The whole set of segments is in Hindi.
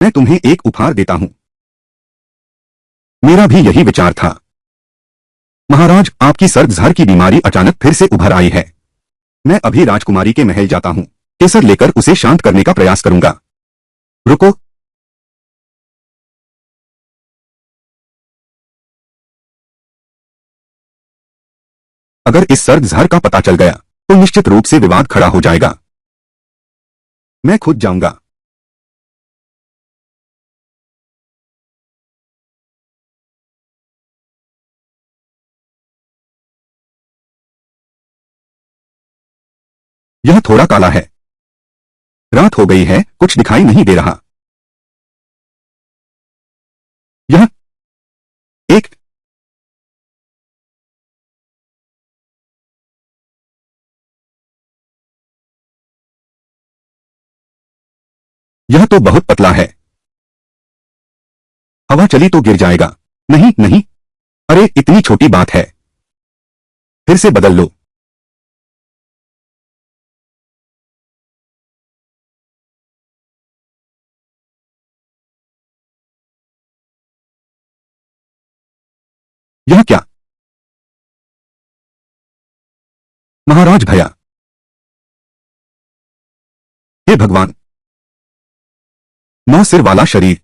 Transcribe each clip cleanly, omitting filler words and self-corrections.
मैं तुम्हें एक उपहार देता हूं। मेरा भी यही विचार था। महाराज, आपकी सर्दझर की बीमारी अचानक फिर से उभर आई है। मैं अभी राजकुमारी के महल जाता हूं। केसर लेकर उसे शांत करने का प्रयास करूंगा। रुको। अगर इस सर्दझर का पता चल गया तो निश्चित रूप से विवाद खड़ा हो जाएगा। मैं खुद जाऊंगा। यह थोड़ा काला है। रात हो गई है, कुछ दिखाई नहीं दे रहा। यह एक यह तो बहुत पतला है। हवा चली तो गिर जाएगा। नहीं नहीं। अरे, इतनी छोटी बात है। फिर से बदल लो। यह क्या? महाराज भया। हे भगवान! 9 सिर वाला शरीर,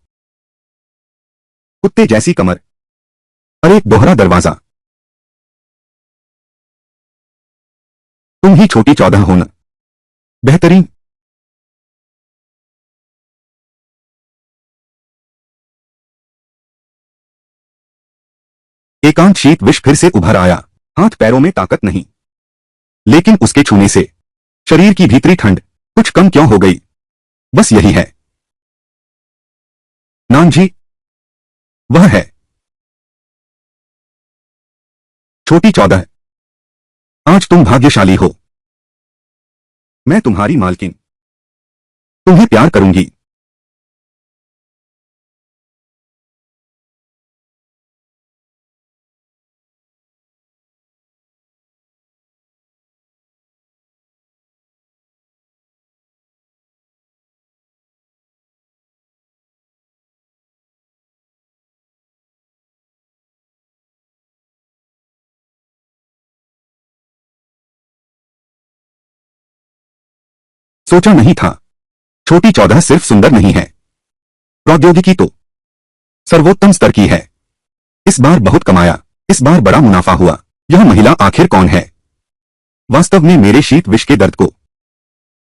कुत्ते जैसी कमर। अरे, दोहरा दरवाजा। तुम ही छोटी 14 हो न। बेहतरीन। एकांत शीत विष फिर से उभर आया। हाथ पैरों में ताकत नहीं, लेकिन उसके छूने से शरीर की भीतरी ठंड कुछ कम क्यों हो गई। बस यही है। नानजी, वह है। छोटी 14, आज तुम भाग्यशाली हो। मैं तुम्हारी मालकिन, तुम्हें प्यार करूंगी। सोचा नहीं था, छोटी 14 सिर्फ सुंदर नहीं है, प्रौद्योगिकी तो सर्वोत्तम स्तर की है। इस बार बहुत कमाया, इस बार बड़ा मुनाफा हुआ। यह महिला आखिर कौन है? वास्तव में मेरे शीत विष के दर्द को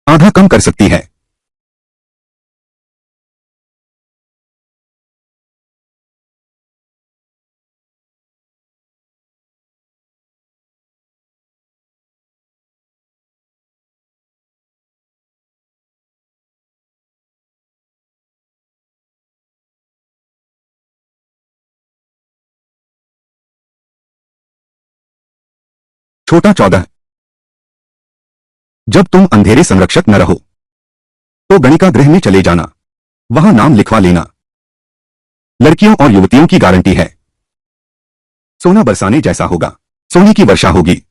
आधा कम कर सकती है। छोटा 14, जब तुम अंधेरे संरक्षक न रहो तो गणिका गृह में चले जाना, वहां नाम लिखवा लेना। लड़कियों और युवतियों की गारंटी है। सोना बरसाने जैसा होगा, सोने की वर्षा होगी।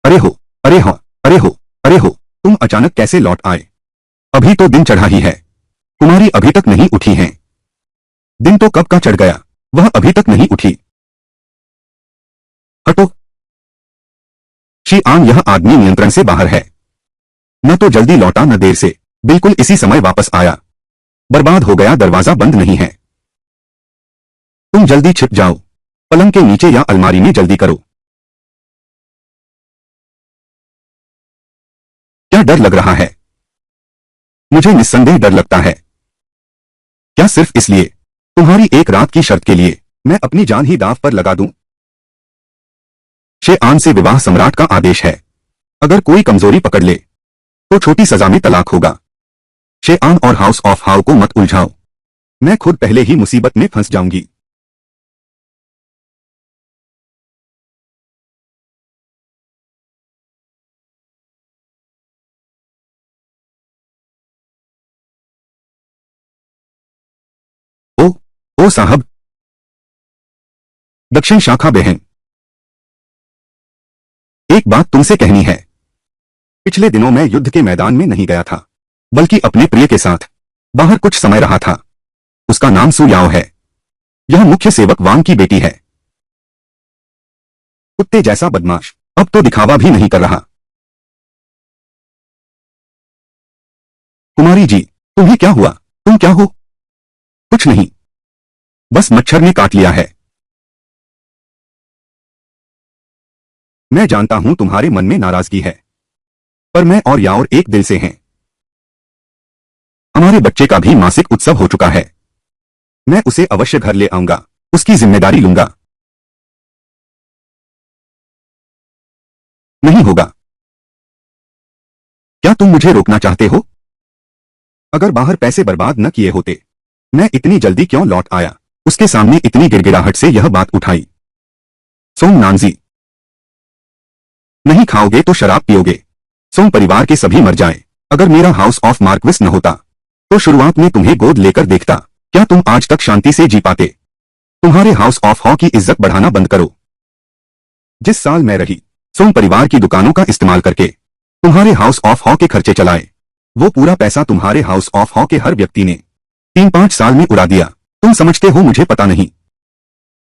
अरे हो, अरे हो, अरे हो, अरे हो, तुम अचानक कैसे लौट आए? अभी तो दिन चढ़ा ही है। कुमारी अभी तक नहीं उठी हैं। दिन तो कब का चढ़ गया, वह अभी तक नहीं उठी। हटो। शी आन, यह आदमी नियंत्रण से बाहर है। न तो जल्दी लौटा न देर से, बिल्कुल इसी समय वापस आया। बर्बाद हो गया, दरवाजा बंद नहीं है। तुम जल्दी छिप जाओ, पलंग के नीचे या अलमारी में जल्दी करो। क्या डर लग रहा है? मुझे निस्संदेह डर लगता है। क्या सिर्फ इसलिए, तुम्हारी एक रात की शर्त के लिए मैं अपनी जान ही दांव पर लगा दूं? शेआन से विवाह सम्राट का आदेश है। अगर कोई कमजोरी पकड़ ले तो छोटी सजा में तलाक होगा। शेआन और हाउस ऑफ हाउ को मत उलझाओ, मैं खुद पहले ही मुसीबत में फंस जाऊंगी। ओ साहब, दक्षिण शाखा बहन, एक बात तुमसे कहनी है। पिछले दिनों मैं युद्ध के मैदान में नहीं गया था, बल्कि अपने प्रिय के साथ बाहर कुछ समय रहा था। उसका नाम सु याओ है। यह मुख्य सेवक वांग की बेटी है। कुत्ते जैसा बदमाश, अब तो दिखावा भी नहीं कर रहा। कुमारी जी, तुम्हें क्या हुआ? तुम क्या हो? कुछ नहीं, बस मच्छर ने काट लिया है। मैं जानता हूं तुम्हारे मन में नाराजगी है, पर मैं और याओर एक दिल से हैं। हमारे बच्चे का भी मासिक उत्सव हो चुका है। मैं उसे अवश्य घर ले आऊंगा, उसकी जिम्मेदारी लूंगा। नहीं होगा। क्या तुम मुझे रोकना चाहते हो? अगर बाहर पैसे बर्बाद न किए होते, मैं इतनी जल्दी क्यों लौट आया? उसके सामने इतनी गिड़गिड़ाहट से यह बात उठाई। सोंग नानजी, नहीं खाओगे तो शराब पियोगे। सोंग परिवार के सभी मर जाएं। अगर मेरा हाउस ऑफ मार्क्विस न होता, तो शुरुआत में तुम्हें गोद लेकर देखता। क्या तुम आज तक शांति से जी पाते? तुम्हारे हाउस ऑफ हॉ की इज्जत बढ़ाना बंद करो। जिस साल मैं रही, सोंग परिवार की दुकानों का इस्तेमाल करके तुम्हारे हाउस ऑफ हॉ के खर्चे चलाए। वो पूरा पैसा तुम्हारे हाउस ऑफ हॉ के हर व्यक्ति ने 3-5 साल में उड़ा दिया। तुम समझते हो मुझे पता नहीं?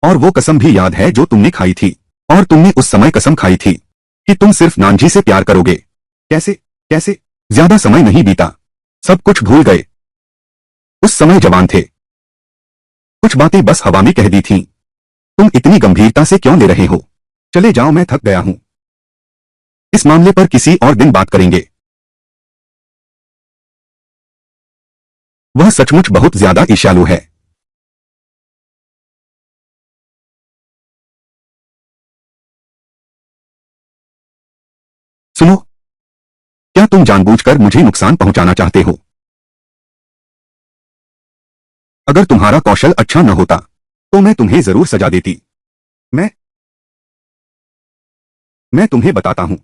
और वो कसम भी याद है जो तुमने खाई थी। और तुमने उस समय कसम खाई थी कि तुम सिर्फ नानजी से प्यार करोगे। कैसे कैसे? ज्यादा समय नहीं बीता, सब कुछ भूल गए। उस समय जवान थे। कुछ बातें बस हवा में कह दी थीं। तुम इतनी गंभीरता से क्यों ले रहे हो? चले जाओ, मैं थक गया हूं। इस मामले पर किसी और दिन बात करेंगे। वह सचमुच बहुत ज्यादा ईर्ष्यालु है। सुनो, क्या तुम जानबूझकर मुझे नुकसान पहुंचाना चाहते हो? अगर तुम्हारा कौशल अच्छा न होता, तो मैं तुम्हें जरूर सजा देती। मैं मैं तुम्हें बताता हूं,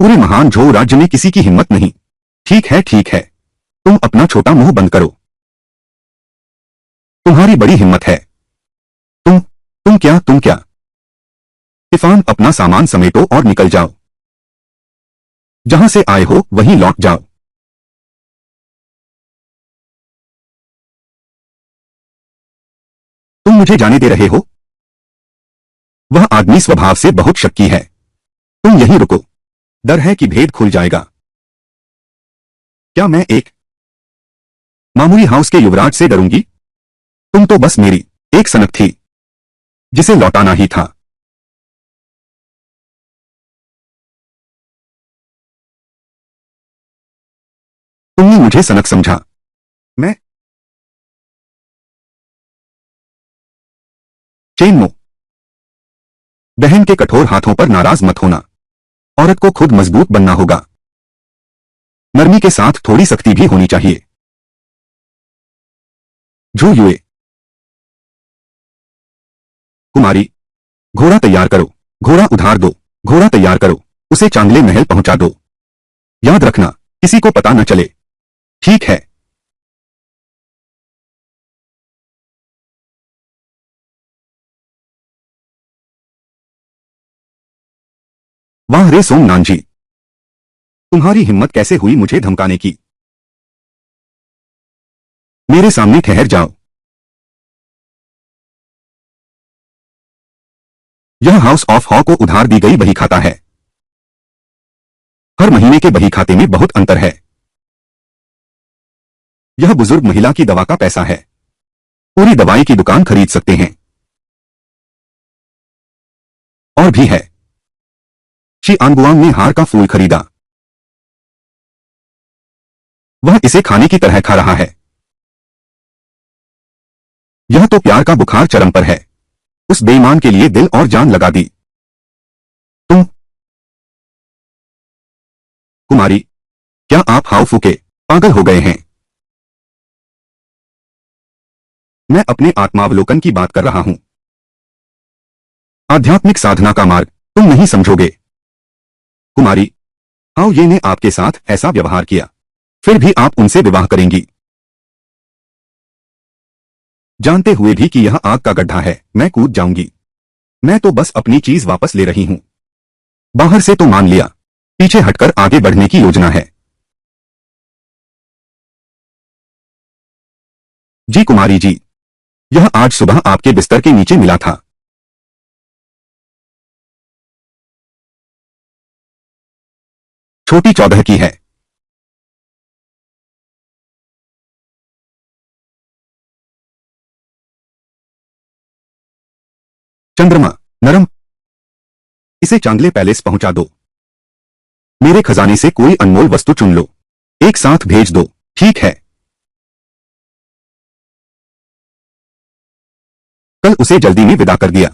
पूरे महान झोउ राज्य में किसी की हिम्मत नहीं। ठीक है ठीक है, तुम अपना छोटा मुंह बंद करो। तुम्हारी बड़ी हिम्मत है। तुम क्या? इफान, अपना सामान समेटो और निकल जाओ। जहां से आए हो वहीं लौट जाओ। तुम मुझे जाने दे रहे हो? वह आदमी स्वभाव से बहुत शक्की है। तुम यहीं रुको। डर है कि भेद खुल जाएगा। क्या मैं एक मामूली हाउस के युवराज से डरूंगी? तुम तो बस मेरी एक सनक थी, जिसे लौटाना ही था। तुमने मुझे सनक समझा। मैं चेनमो, बहन के कठोर हाथों पर नाराज मत होना। औरत को खुद मजबूत बनना होगा। नरमी के साथ थोड़ी सख्ती भी होनी चाहिए। झू युए, कुमारी, घोड़ा तैयार करो। घोड़ा उधार दो। घोड़ा तैयार करो, उसे चांगले महल पहुंचा दो। याद रखना, किसी को पता न चले। ठीक है। वाह रे सोम नानजी, तुम्हारी हिम्मत कैसे हुई मुझे धमकाने की? मेरे सामने ठहर जाओ। यह हाउस ऑफ हॉ को उधार दी गई बही खाता है। हर महीने के बही खाते में बहुत अंतर है। यह बुजुर्ग महिला की दवा का पैसा है। पूरी दवाई की दुकान खरीद सकते हैं। और भी है। शी आनबुआंग ने हार का फूल खरीदा। वह इसे खाने की तरह खा रहा है। यह तो प्यार का बुखार चरम पर है। उस बेईमान के लिए दिल और जान लगा दी। तुम, कुमारी, क्या आप हाउ फूके पागल हो गए हैं? मैं अपने आत्मावलोकन की बात कर रहा हूं। आध्यात्मिक साधना का मार्ग तुम नहीं समझोगे। कुमारी, हाउ ये ने आपके साथ ऐसा व्यवहार किया, फिर भी आप उनसे विवाह करेंगी? जानते हुए भी कि यह आग का गड्ढा है, मैं कूद जाऊंगी। मैं तो बस अपनी चीज वापस ले रही हूं। बाहर से तो मान लिया, पीछे हटकर आगे बढ़ने की योजना है। जी कुमारी जी, यह आज सुबह आपके बिस्तर के नीचे मिला था। छोटी 14 की है। चंद्रमा, नरम। इसे चांगले पैलेस पहुंचा दो। मेरे खजाने से कोई अनमोल वस्तु चुन लो, एक साथ भेज दो। ठीक है। कल उसे जल्दी में विदा कर दिया।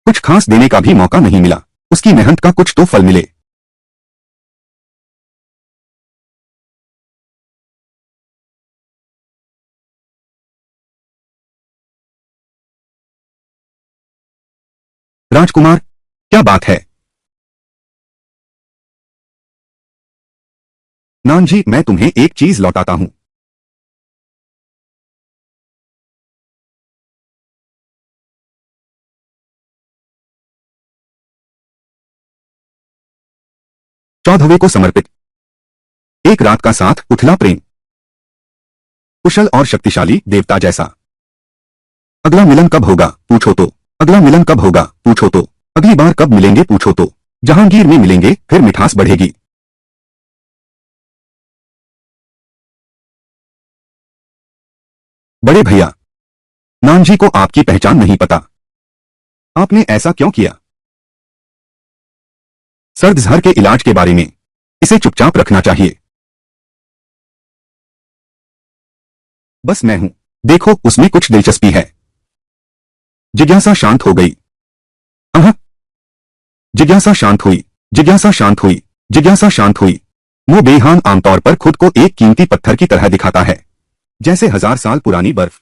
कुछ खास देने का भी मौका नहीं मिला, उसकी मेहनत का कुछ तो फल मिले। राजकुमार, क्या बात है? नान जी, मैं तुम्हें एक चीज लौटाता हूं। चौदहवें को समर्पित एक रात का साथ उथला प्रेम, कुशल और शक्तिशाली देवता जैसा। अगला मिलन कब होगा पूछो तो, अगला मिलन कब होगा पूछो तो, अगली बार कब मिलेंगे पूछो तो, जहांगीर में मिलेंगे फिर मिठास बढ़ेगी। बड़े भैया, नान जी को आपकी पहचान नहीं पता। आपने ऐसा क्यों किया? सर्द जहर के इलाज के बारे में इसे चुपचाप रखना चाहिए। बस मैं हूं, देखो उसमें कुछ दिलचस्पी है। जिज्ञासा शांत हो गई। अह, जिज्ञासा शांत हुई, जिज्ञासा शांत हुई, जिज्ञासा शांत हुई। वो बेईमान आमतौर पर खुद को एक कीमती पत्थर की तरह दिखाता है, जैसे 1000 साल पुरानी बर्फ।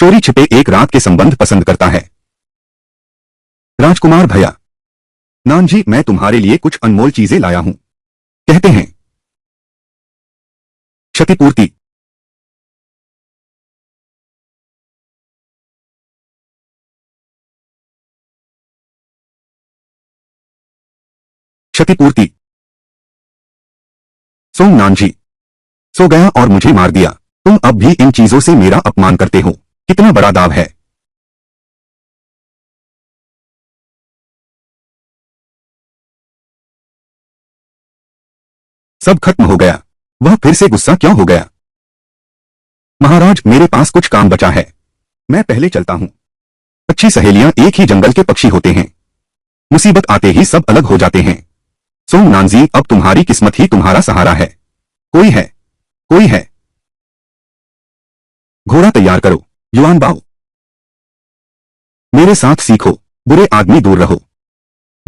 चोरी छिपे एक रात के संबंध पसंद करता है। राजकुमार भैया, नान जी, मैं तुम्हारे लिए कुछ अनमोल चीजें लाया हूं। कहते हैं क्षतिपूर्ति। क्षतिपूर्ति। सोम नान जी, सो गया और मुझे मार दिया। तुम अब भी इन चीजों से मेरा अपमान करते हो, कितना बड़ा दाव है। सब खत्म हो गया। वह फिर से गुस्सा क्यों हो गया? महाराज, मेरे पास कुछ काम बचा है, मैं पहले चलता हूं। अच्छी सहेलियां एक ही जंगल के पक्षी होते हैं, मुसीबत आते ही सब अलग हो जाते हैं। सोम नानजी, अब तुम्हारी किस्मत ही तुम्हारा सहारा है। कोई है, कोई है। घोड़ा तैयार करो, युआन बाओ। मेरे साथ सीखो, बुरे आदमी दूर रहो।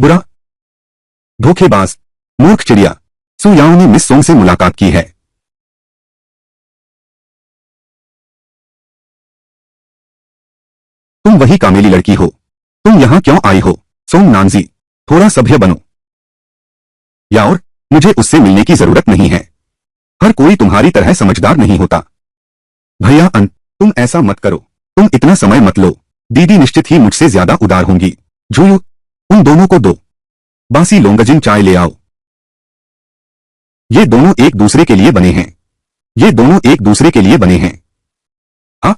बुरा, धोखेबाज, मूर्ख चिड़िया। सु याओ ने मिस सोंग से मुलाकात की है। तुम वही कामेली लड़की हो। तुम यहां क्यों आई हो? सोंग नानजी, थोड़ा सभ्य बनो। याओर, मुझे उससे मिलने की जरूरत नहीं है। हर कोई तुम्हारी तरह समझदार नहीं होता। भैया अन, तुम ऐसा मत करो। तुम इतना समय मत लो। दीदी निश्चित ही मुझसे ज्यादा उदार होंगी। झूयू, उन दोनों को दो। बासी लोंगजिन चाय ले आओ। ये दोनों एक दूसरे के लिए बने हैं। ये दोनों एक दूसरे के लिए बने हैं। हाँ।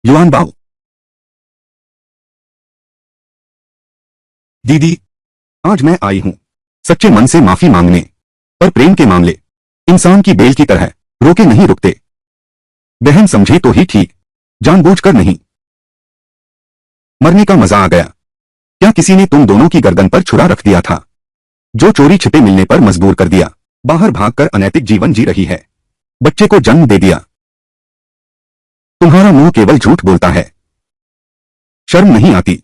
युआन बाओ। दीदी, आज मैं आई हूं सच्चे मन से माफी मांगने, पर प्रेम के मामले इंसान की बेल की तरह रोके नहीं रुकते। बहन समझे तो ही ठीक, जानबूझकर नहीं। मरने का मजा आ गया। क्या किसी ने तुम दोनों की गर्दन पर छुरा रख दिया था, जो चोरी छिपे मिलने पर मजबूर कर दिया? बाहर भागकर अनैतिक जीवन जी रही है, बच्चे को जन्म दे दिया। तुम्हारा मुंह केवल झूठ बोलता है। शर्म नहीं आती?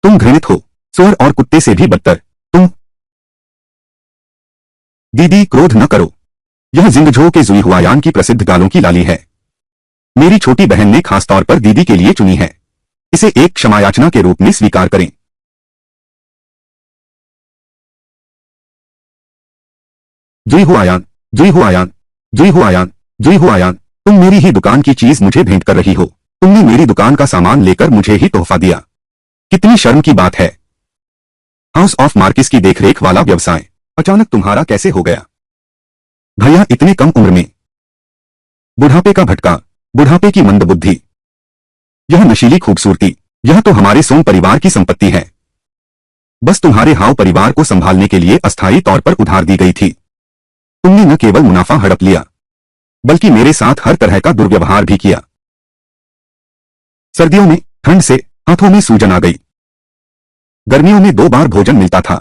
तुम घृणित हो, सुअर और कुत्ते से भी बदतर। तुम। दीदी, क्रोध न करो। यह जिंगझो के जुई हुआयान की प्रसिद्ध गालों की लाली है। मेरी छोटी बहन ने खास तौर पर दीदी के लिए चुनी है। इसे एक क्षमायाचना के रूप में स्वीकार करें। जुई हो आयान, जुई हो आयान, जुई हो आयान, जुई हो आयान। तुम मेरी ही दुकान की चीज मुझे भेंट कर रही हो। तुमने मेरी दुकान का सामान लेकर मुझे ही तोहफा दिया। कितनी शर्म की बात है। हाउस ऑफ मार्किस की देखरेख वाला व्यवसाय अचानक तुम्हारा कैसे हो गया? भैया, इतने कम उम्र में। बुढ़ापे का भटका, बुढ़ापे की मंदबुद्धि, यह नशीली खूबसूरती, यह तो हमारे सोम परिवार की संपत्ति है। बस तुम्हारे हाउ परिवार को संभालने के लिए अस्थायी तौर पर उधार दी गई थी। तुमने न केवल मुनाफा हड़प लिया, बल्कि मेरे साथ हर तरह का दुर्व्यवहार भी किया। सर्दियों में ठंड से हाथों में सूजन आ गई। गर्मियों में 2 बार भोजन मिलता था।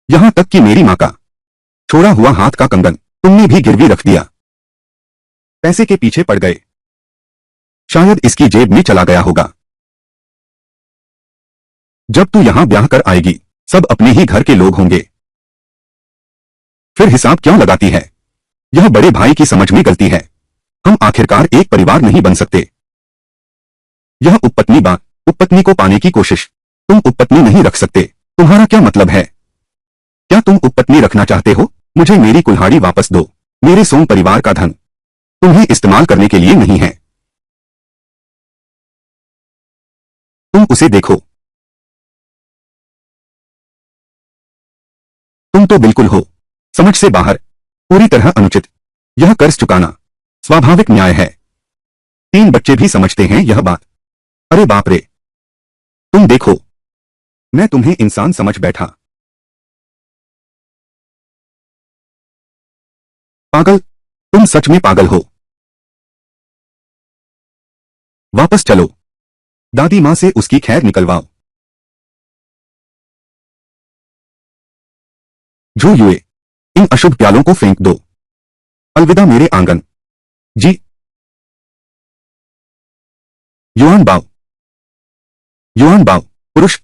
यहां तक कि मेरी मां का छोड़ा हुआ हाथ का कंगन तुमने भी गिरवी रख दिया। पैसे के पीछे पड़ गए। शायद इसकी जेब में चला गया होगा। जब तू यहां ब्याह कर आएगी, सब अपने ही घर के लोग होंगे। फिर हिसाब क्यों लगाती है? यह बड़े भाई की समझ में गलती है। हम आखिरकार एक परिवार नहीं बन सकते। यह उपपत्नी को पाने की कोशिश। तुम उपपत्नी नहीं रख सकते। तुम्हारा क्या मतलब है? क्या तुम उपपत्नी रखना चाहते हो? मुझे मेरी कुल्हाड़ी वापस दो। मेरे सोम परिवार का धन तुम्हें इस्तेमाल करने के लिए नहीं है। तुम उसे देखो। तुम तो बिल्कुल हो समझ से बाहर, पूरी तरह अनुचित। यह कर्ज चुकाना स्वाभाविक न्याय है। 3 बच्चे भी समझते हैं यह बात। अरे बाप रे, तुम देखो, मैं तुम्हें इंसान समझ बैठा। पागल, तुम सच में पागल हो। वापस चलो। दादी मां से उसकी खैर निकलवाओ। झू युए, इन अशुभ प्यालों को फेंक दो। अलविदा मेरे आंगन। जी। युआन बाओ, युआन बाओ। पुरुष,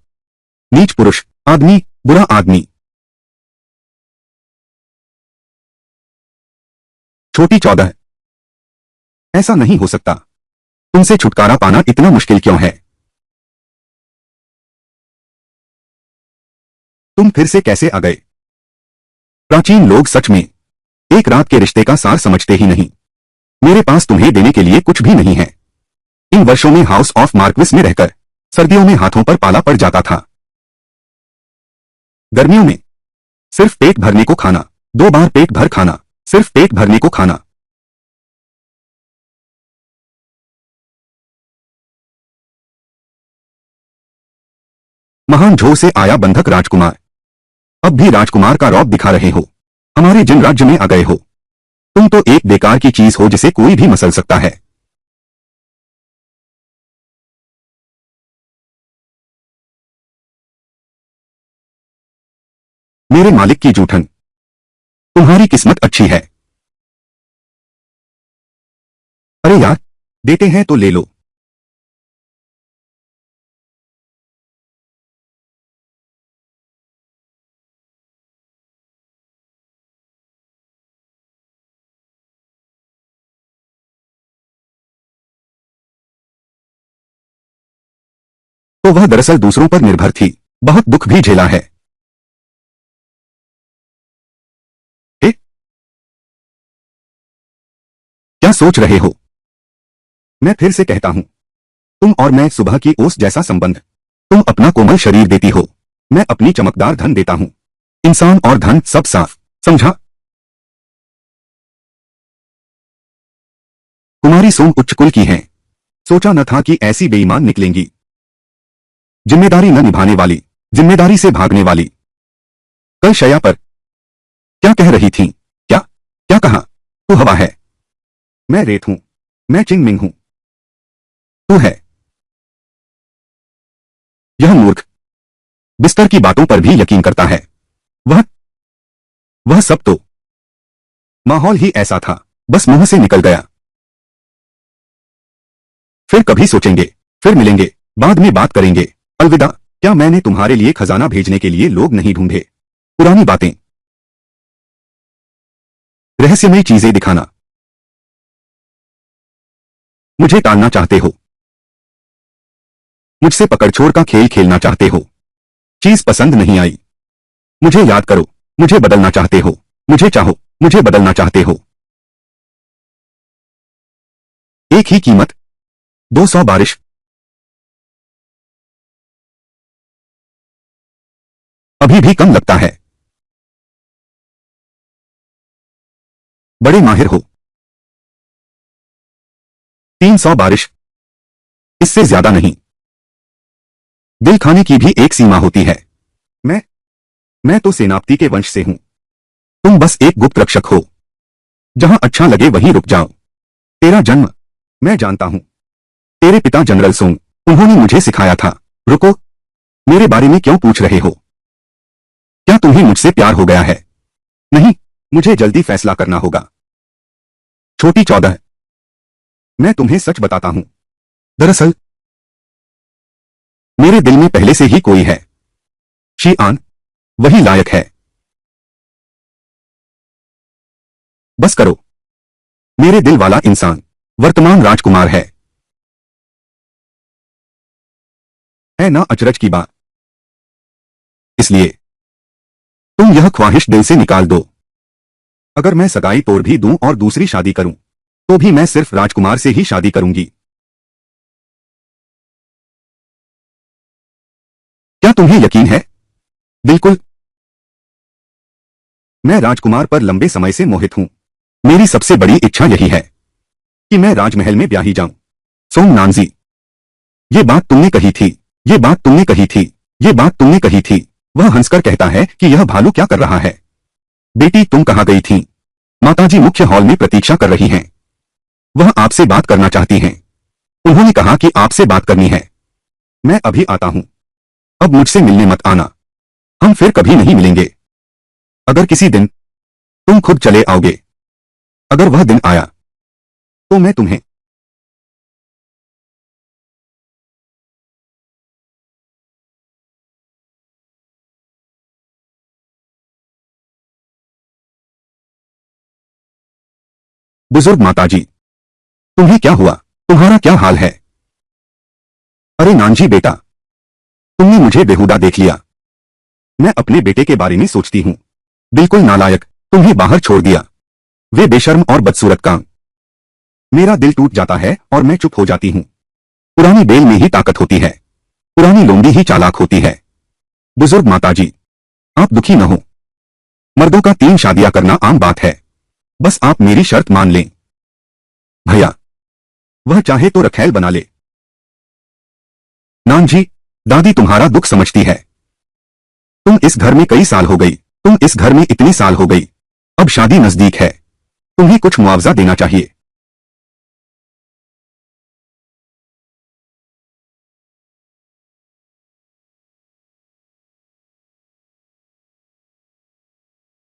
नीच पुरुष, आदमी, बुरा आदमी। छोटी 14। ऐसा नहीं हो सकता। तुमसे छुटकारा पाना इतना मुश्किल क्यों है? तुम फिर से कैसे आ गए? प्राचीन लोग सच में एक रात के रिश्ते का सार समझते ही नहीं। मेरे पास तुम्हें देने के लिए कुछ भी नहीं है। इन वर्षों में हाउस ऑफ मार्क्विस में रहकर सर्दियों में हाथों पर पाला पड़ जाता था। गर्मियों में सिर्फ पेट भरने को खाना, 2 बार पेट भर खाना, सिर्फ पेट भरने को खाना। महान झो से आया बंधक राजकुमार, अब भी राजकुमार का रौब दिखा रहे हो। हमारे जिन राज्य में आ गए हो, तुम तो एक बेकार की चीज हो जिसे कोई भी मसल सकता है। मेरे मालिक की जूठन, तुम्हारी किस्मत अच्छी है। अरे यार, देते हैं तो ले लो। तो वह दरअसल दूसरों पर निर्भर थी। बहुत दुख भी झेला है। ए? क्या सोच रहे हो? मैं फिर से कहता हूं, तुम और मैं सुबह की ओस जैसा संबंध। तुम अपना कोमल शरीर देती हो, मैं अपनी चमकदार धन देता हूं। इंसान और धन सब साफ, समझा? कुमारी सोम उच्च कुल की हैं। सोचा न था कि ऐसी बेईमान निकलेंगी। जिम्मेदारी न निभाने वाली, जिम्मेदारी से भागने वाली। कल शया पर क्या कह रही थीं? क्या क्या कहा? तू हवा है, मैं रेत हूं, मैं चिंगमिंग हूं। तू है। यह मूर्ख बिस्तर की बातों पर भी यकीन करता है। वह वह सब तो माहौल ही ऐसा था, बस मुंह से निकल गया। फिर कभी सोचेंगे, फिर मिलेंगे, बाद में बात करेंगे। अलविदा। क्या मैंने तुम्हारे लिए खजाना भेजने के लिए लोग नहीं ढूंढे? पुरानी बातें, रहस्यमय चीजें दिखाना। मुझे टालना चाहते हो, मुझसे पकड़ छोड़ का खेल खेलना चाहते हो। चीज पसंद नहीं आई, मुझे याद करो, मुझे बदलना चाहते हो, मुझे चाहो, मुझे बदलना चाहते हो। एक ही कीमत, 200 बारिश। अभी भी कम लगता है। बड़े माहिर हो। 300 बारिश, इससे ज्यादा नहीं। दिल खाने की भी एक सीमा होती है। मैं तो सेनापति के वंश से हूं। तुम बस एक गुप्त रक्षक हो। जहां अच्छा लगे वहीं रुक जाओ। तेरा जन्म मैं जानता हूं। तेरे पिता जनरल सोंग, उन्होंने मुझे सिखाया था। रुको, मेरे बारे में क्यों पूछ रहे हो? क्या तुम्हें मुझसे प्यार हो गया है? नहीं, मुझे जल्दी फैसला करना होगा। छोटी 14, मैं तुम्हें सच बताता हूं। दरअसल मेरे दिल में पहले से ही कोई है। शीआन, वही लायक है। बस करो। मेरे दिल वाला इंसान वर्तमान राजकुमार है ना अचरज की बात। इसलिए तुम यह ख्वाहिश दिल से निकाल दो। अगर मैं सगाई तोड़ भी दूं और दूसरी शादी करूं, तो भी मैं सिर्फ राजकुमार से ही शादी करूंगी। क्या तुम्हें यकीन है? बिल्कुल। मैं राजकुमार पर लंबे समय से मोहित हूं। मेरी सबसे बड़ी इच्छा यही है कि मैं राजमहल में ब्याही जाऊं। सोंग नानजी, ये बात तुमने कही थी, ये बात तुमने कही थी, ये बात तुमने कही थी। वह हंसकर कहता है कि यह भालू क्या कर रहा है? बेटी, तुम कहां गई थी? माताजी मुख्य हॉल में प्रतीक्षा कर रही हैं। वह आपसे बात करना चाहती हैं। उन्होंने कहा कि आपसे बात करनी है। मैं अभी आता हूं। अब मुझसे मिलने मत आना। हम फिर कभी नहीं मिलेंगे। अगर किसी दिन तुम खुद चले आओगे, अगर वह दिन आया, तो मैं तुम्हें बुजुर्ग माताजी, तुम्हें क्या हुआ? तुम्हारा क्या हाल है? अरे नानजी बेटा, तुमने मुझे बेहुदा देख लिया। मैं अपने बेटे के बारे में सोचती हूँ। बिल्कुल नालायक, तुम्हें बाहर छोड़ दिया। वे बेशर्म और बदसूरत काम। मेरा दिल टूट जाता है और मैं चुप हो जाती हूँ। पुरानी बेल में ही ताकत होती है। पुरानी लोंडी ही चालाक होती है। बुजुर्ग माताजी, आप दुखी न हो। मर्दों का 3 शादियां करना आम बात है। बस आप मेरी शर्त मान लें। भैया, वह चाहे तो रखैल बना ले। नानजी, दादी तुम्हारा दुख समझती है। तुम इस घर में कई साल हो गई। तुम इस घर में इतनी साल हो गई। अब शादी नजदीक है। तुम्हें कुछ मुआवजा देना चाहिए।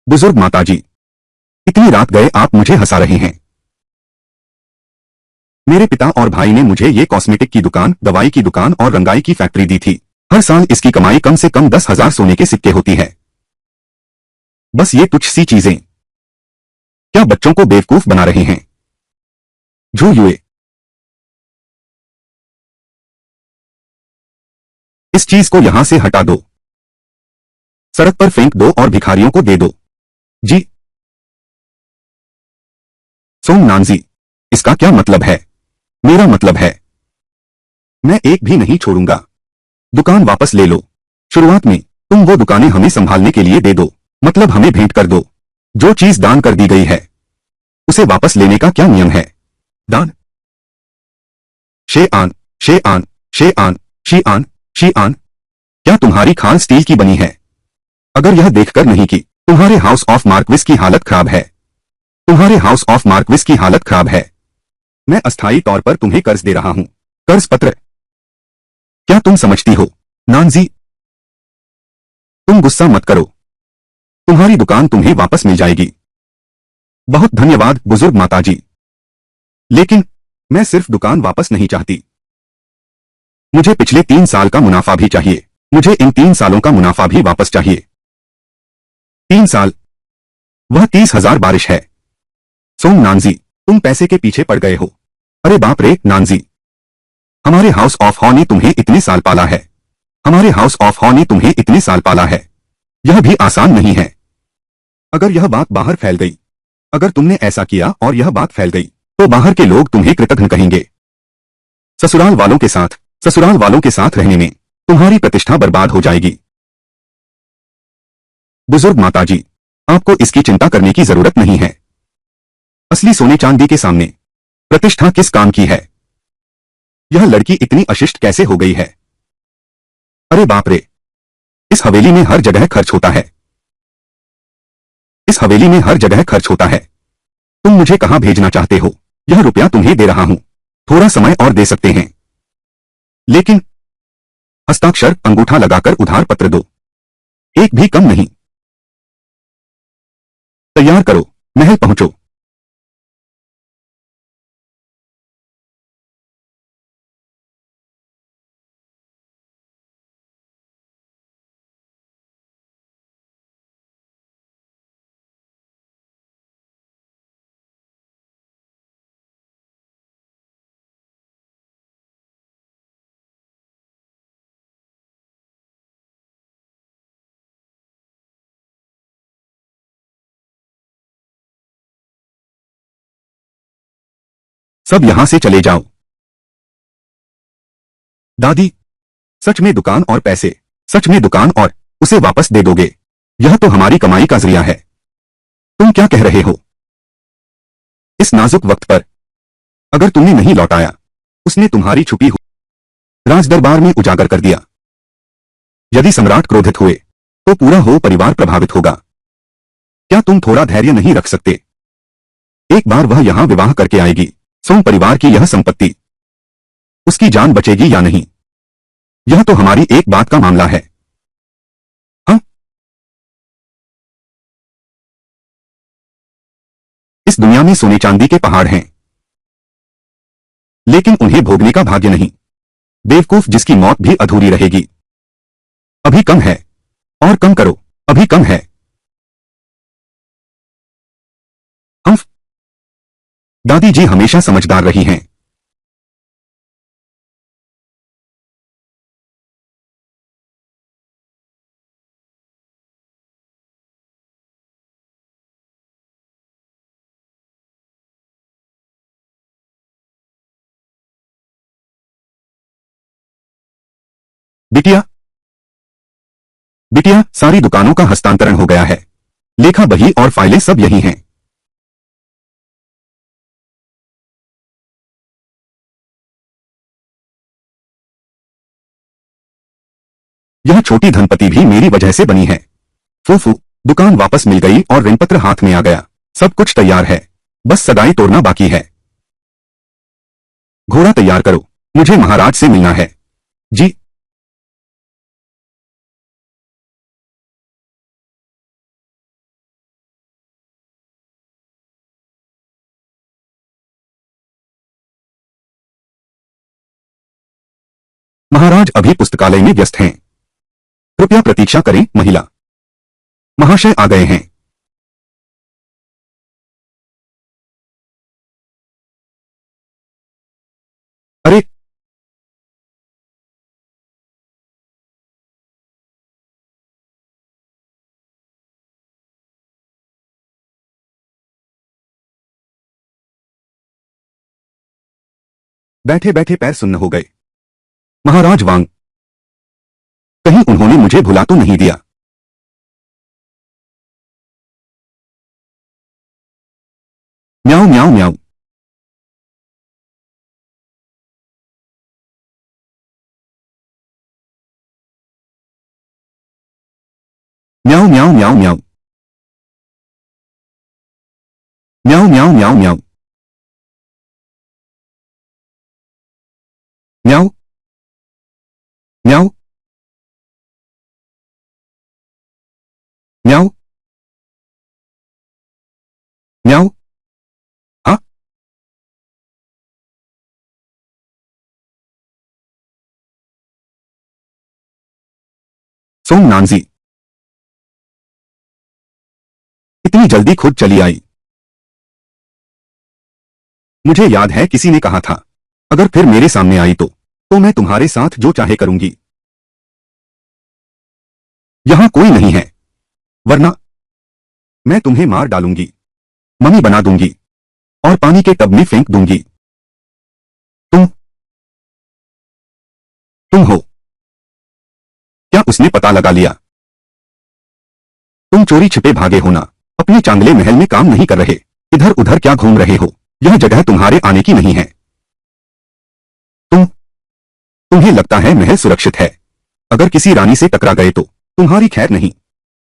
बुजुर्ग माताजी, इतनी रात गए आप मुझे हंसा रहे हैं। मेरे पिता और भाई ने मुझे ये कॉस्मेटिक की दुकान, दवाई की दुकान और रंगाई की फैक्ट्री दी थी। हर साल इसकी कमाई कम से कम 10,000 सोने के सिक्के होती है। बस ये तुच्छ सी चीजें क्या बच्चों को बेवकूफ बना रहे हैं? झू युए, इस चीज को यहां से हटा दो। सड़क पर फेंक दो और भिखारियों को दे दो। जी। सोंग नानजी, इसका क्या मतलब है? मेरा मतलब है, मैं एक भी नहीं छोड़ूंगा। दुकान वापस ले लो। शुरुआत में तुम वो दुकानें हमें संभालने के लिए दे दो, मतलब हमें भेंट कर दो। जो चीज दान कर दी गई है, उसे वापस लेने का क्या नियम है? दान? शेआन, शेआन, शेआन, शीआन, शीआन, क्या तुम्हारी खाल स्टील की बनी है? अगर यह देखकर नहीं कि तुम्हारे हाउस ऑफ मार्क्विस की हालत खराब है, तुम्हारे हाउस ऑफ मार्क्विस की हालत खराब है, मैं अस्थायी तौर पर तुम्हें कर्ज दे रहा हूं। कर्ज पत्र? क्या तुम समझती हो? नानजी, तुम गुस्सा मत करो। तुम्हारी दुकान तुम्हें वापस मिल जाएगी। बहुत धन्यवाद बुजुर्ग माताजी। लेकिन मैं सिर्फ दुकान वापस नहीं चाहती। मुझे पिछले 3 साल का मुनाफा भी चाहिए। मुझे इन 3 सालों का मुनाफा भी वापस चाहिए। 3 साल? वह 30,000 बारिश है। सोंग नानजी, तुम पैसे के पीछे पड़ गए हो। अरे बाप रे नानजी, हमारे हाउस ऑफ हॉ ने तुम्हें इतने साल पाला है। हमारे हाउस ऑफ हॉ ने तुम्हें इतने साल पाला है। यह भी आसान नहीं है। अगर यह बात बाहर फैल गई, अगर तुमने ऐसा किया और यह बात फैल गई, तो बाहर के लोग तुम्हें कृतघ्न कहेंगे। ससुराल वालों के साथ, ससुराल वालों के साथ रहने में तुम्हारी प्रतिष्ठा बर्बाद हो जाएगी। बुजुर्ग माताजी, आपको इसकी चिंता करने की जरूरत नहीं है। असली सोने चांदी के सामने प्रतिष्ठा किस काम की है? यह लड़की इतनी अशिष्ट कैसे हो गई है? अरे बाप रे, इस हवेली में हर जगह खर्च होता है। इस हवेली में हर जगह खर्च होता है। तुम मुझे कहां भेजना चाहते हो? यह रुपया तुम्हें दे रहा हूं, थोड़ा समय और दे सकते हैं, लेकिन हस्ताक्षर अंगूठा लगाकर उधार पत्र दो, एक भी कम नहीं। तैयार करो, महल पहुंचो। सब यहां से चले जाओ। दादी, सच में दुकान और पैसे, सच में दुकान और उसे वापस दे दोगे? यह तो हमारी कमाई का जरिया है। तुम क्या कह रहे हो? इस नाजुक वक्त पर अगर तुमने नहीं लौटाया, उसने तुम्हारी छुपी हुई राजदरबार में उजागर कर दिया। यदि सम्राट क्रोधित हुए, तो पूरा हो परिवार प्रभावित होगा। क्या तुम थोड़ा धैर्य नहीं रख सकते? एक बार वह यहां विवाह करके आएगी, सोम परिवार की यह संपत्ति, उसकी जान बचेगी या नहीं, यह तो हमारी एक बात का मामला है। हाँ, इस दुनिया में सोने चांदी के पहाड़ हैं, लेकिन उन्हें भोगने का भाग्य नहीं। बेवकूफ जिसकी मौत भी अधूरी रहेगी। अभी कम है, और कम करो, अभी कम है। हम दादी जी हमेशा समझदार रही हैं। बिटिया, बिटिया, सारी दुकानों का हस्तांतरण हो गया है। लेखा बही और फाइलें सब यही हैं। यह छोटी धनपति भी मेरी वजह से बनी है। फूफू, दुकान वापस मिल गई और ऋणपत्र हाथ में आ गया। सब कुछ तैयार है, बस सगाई तोड़ना बाकी है। घोड़ा तैयार करो, मुझे महाराज से मिलना है। जी। महाराज अभी पुस्तकालय में व्यस्त हैं। कृपया प्रतीक्षा करें। महिला महाशय आ गए हैं। अरे, बैठे बैठे पैर सुन्न हो गए। महाराज वांग, कहीं उन्होंने मुझे भुला तो नहीं दिया? म्याऊं म्याऊं म्याऊं। म्याऊं म्याऊं म्याऊं म्याऊं। म्याऊं म्याऊं म्याऊं म्याऊं। म्याऊं म्याऊं म्याऊं म्याऊं। हाँ, सोम नानजी, इतनी जल्दी खुद चली आई? मुझे याद है किसी ने कहा था, अगर फिर मेरे सामने आई तो मैं तुम्हारे साथ जो चाहे करूंगी। यहां कोई नहीं है, वरना मैं तुम्हें मार डालूंगी, मम्मी बना दूंगी और पानी के टब में फेंक दूंगी। तुम हो। क्या उसने पता लगा लिया? तुम चोरी छिपे भागे हो ना, अपने चांगले महल में काम नहीं कर रहे, इधर उधर क्या घूम रहे हो? यह जगह तुम्हारे आने की नहीं है। तुम्हें लगता है महल सुरक्षित है, अगर किसी रानी से टकरा गए तो तुम्हारी खैर नहीं।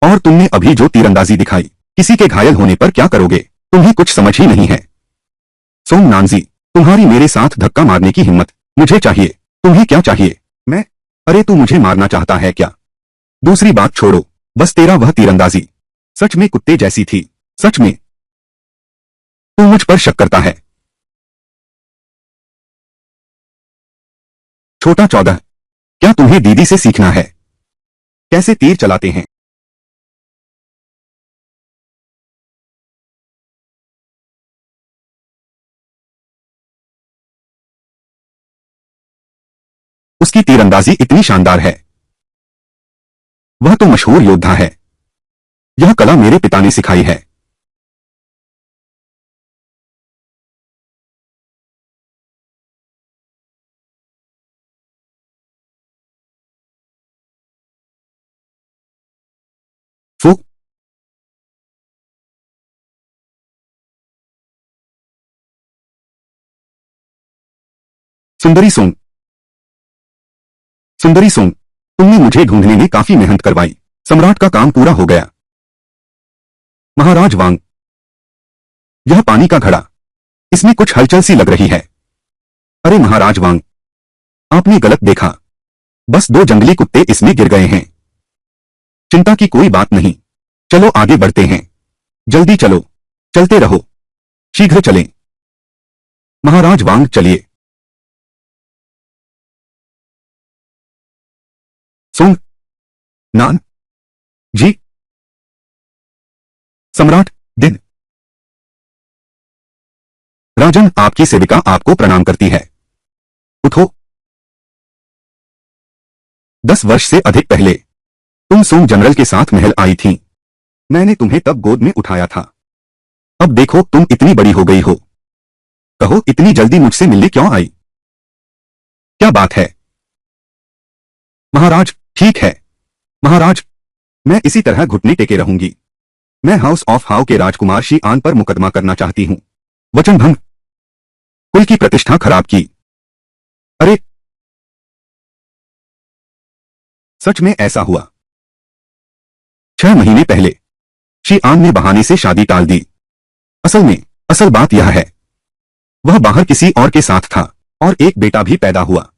और तुमने अभी जो तीरंदाजी दिखाई, किसी के घायल होने पर क्या करोगे? तुम्हें कुछ समझ ही नहीं है। सोम नानजी, तुम्हारी मेरे साथ धक्का मारने की हिम्मत। मुझे चाहिए। तुम्हें क्या चाहिए? मैं? अरे तू मुझे मारना चाहता है क्या? दूसरी बात छोड़ो, बस तेरा वह तीरंदाजी सच में कुत्ते जैसी थी। सच में तू मुझ पर शक करता है? छोटा 14, क्या तुम्हें दीदी से सीखना है कैसे तीर चलाते हैं? उसकी तीरंदाजी इतनी शानदार है। वह तो मशहूर योद्धा है। यह कला मेरे पिता ने सिखाई है। फू। सुंदरी सोंग, सुंदरी सोंग, तुमने मुझे ढूंढने में काफी मेहनत करवाई। सम्राट का काम पूरा हो गया। महाराज वांग, यह पानी का घड़ा, इसमें कुछ हलचल सी लग रही है। अरे महाराज वांग, आपने गलत देखा, बस 2 जंगली कुत्ते इसमें गिर गए हैं। चिंता की कोई बात नहीं, चलो आगे बढ़ते हैं। जल्दी चलो, चलते रहो, शीघ्र चलें। महाराज वांग चलिए। सोंग नान जी। सम्राट दिन। राजन, आपकी सेविका आपको प्रणाम करती है। उठो। 10 वर्ष से अधिक पहले तुम सोंग जनरल के साथ महल आई थी। मैंने तुम्हें तब गोद में उठाया था। अब देखो तुम इतनी बड़ी हो गई हो। कहो, इतनी जल्दी मुझसे मिलने क्यों आई? क्या बात है? महाराज, ठीक है महाराज, मैं इसी तरह घुटने टेके रहूंगी। मैं हाउस ऑफ हाउ के राजकुमार शी आन पर मुकदमा करना चाहती हूं। वचन भंग, कुल की प्रतिष्ठा खराब की। अरे, सच में ऐसा हुआ? 6 महीने पहले शी आन ने बहाने से शादी टाल दी। असल बात यह है, वह बाहर किसी और के साथ था और एक बेटा भी पैदा हुआ।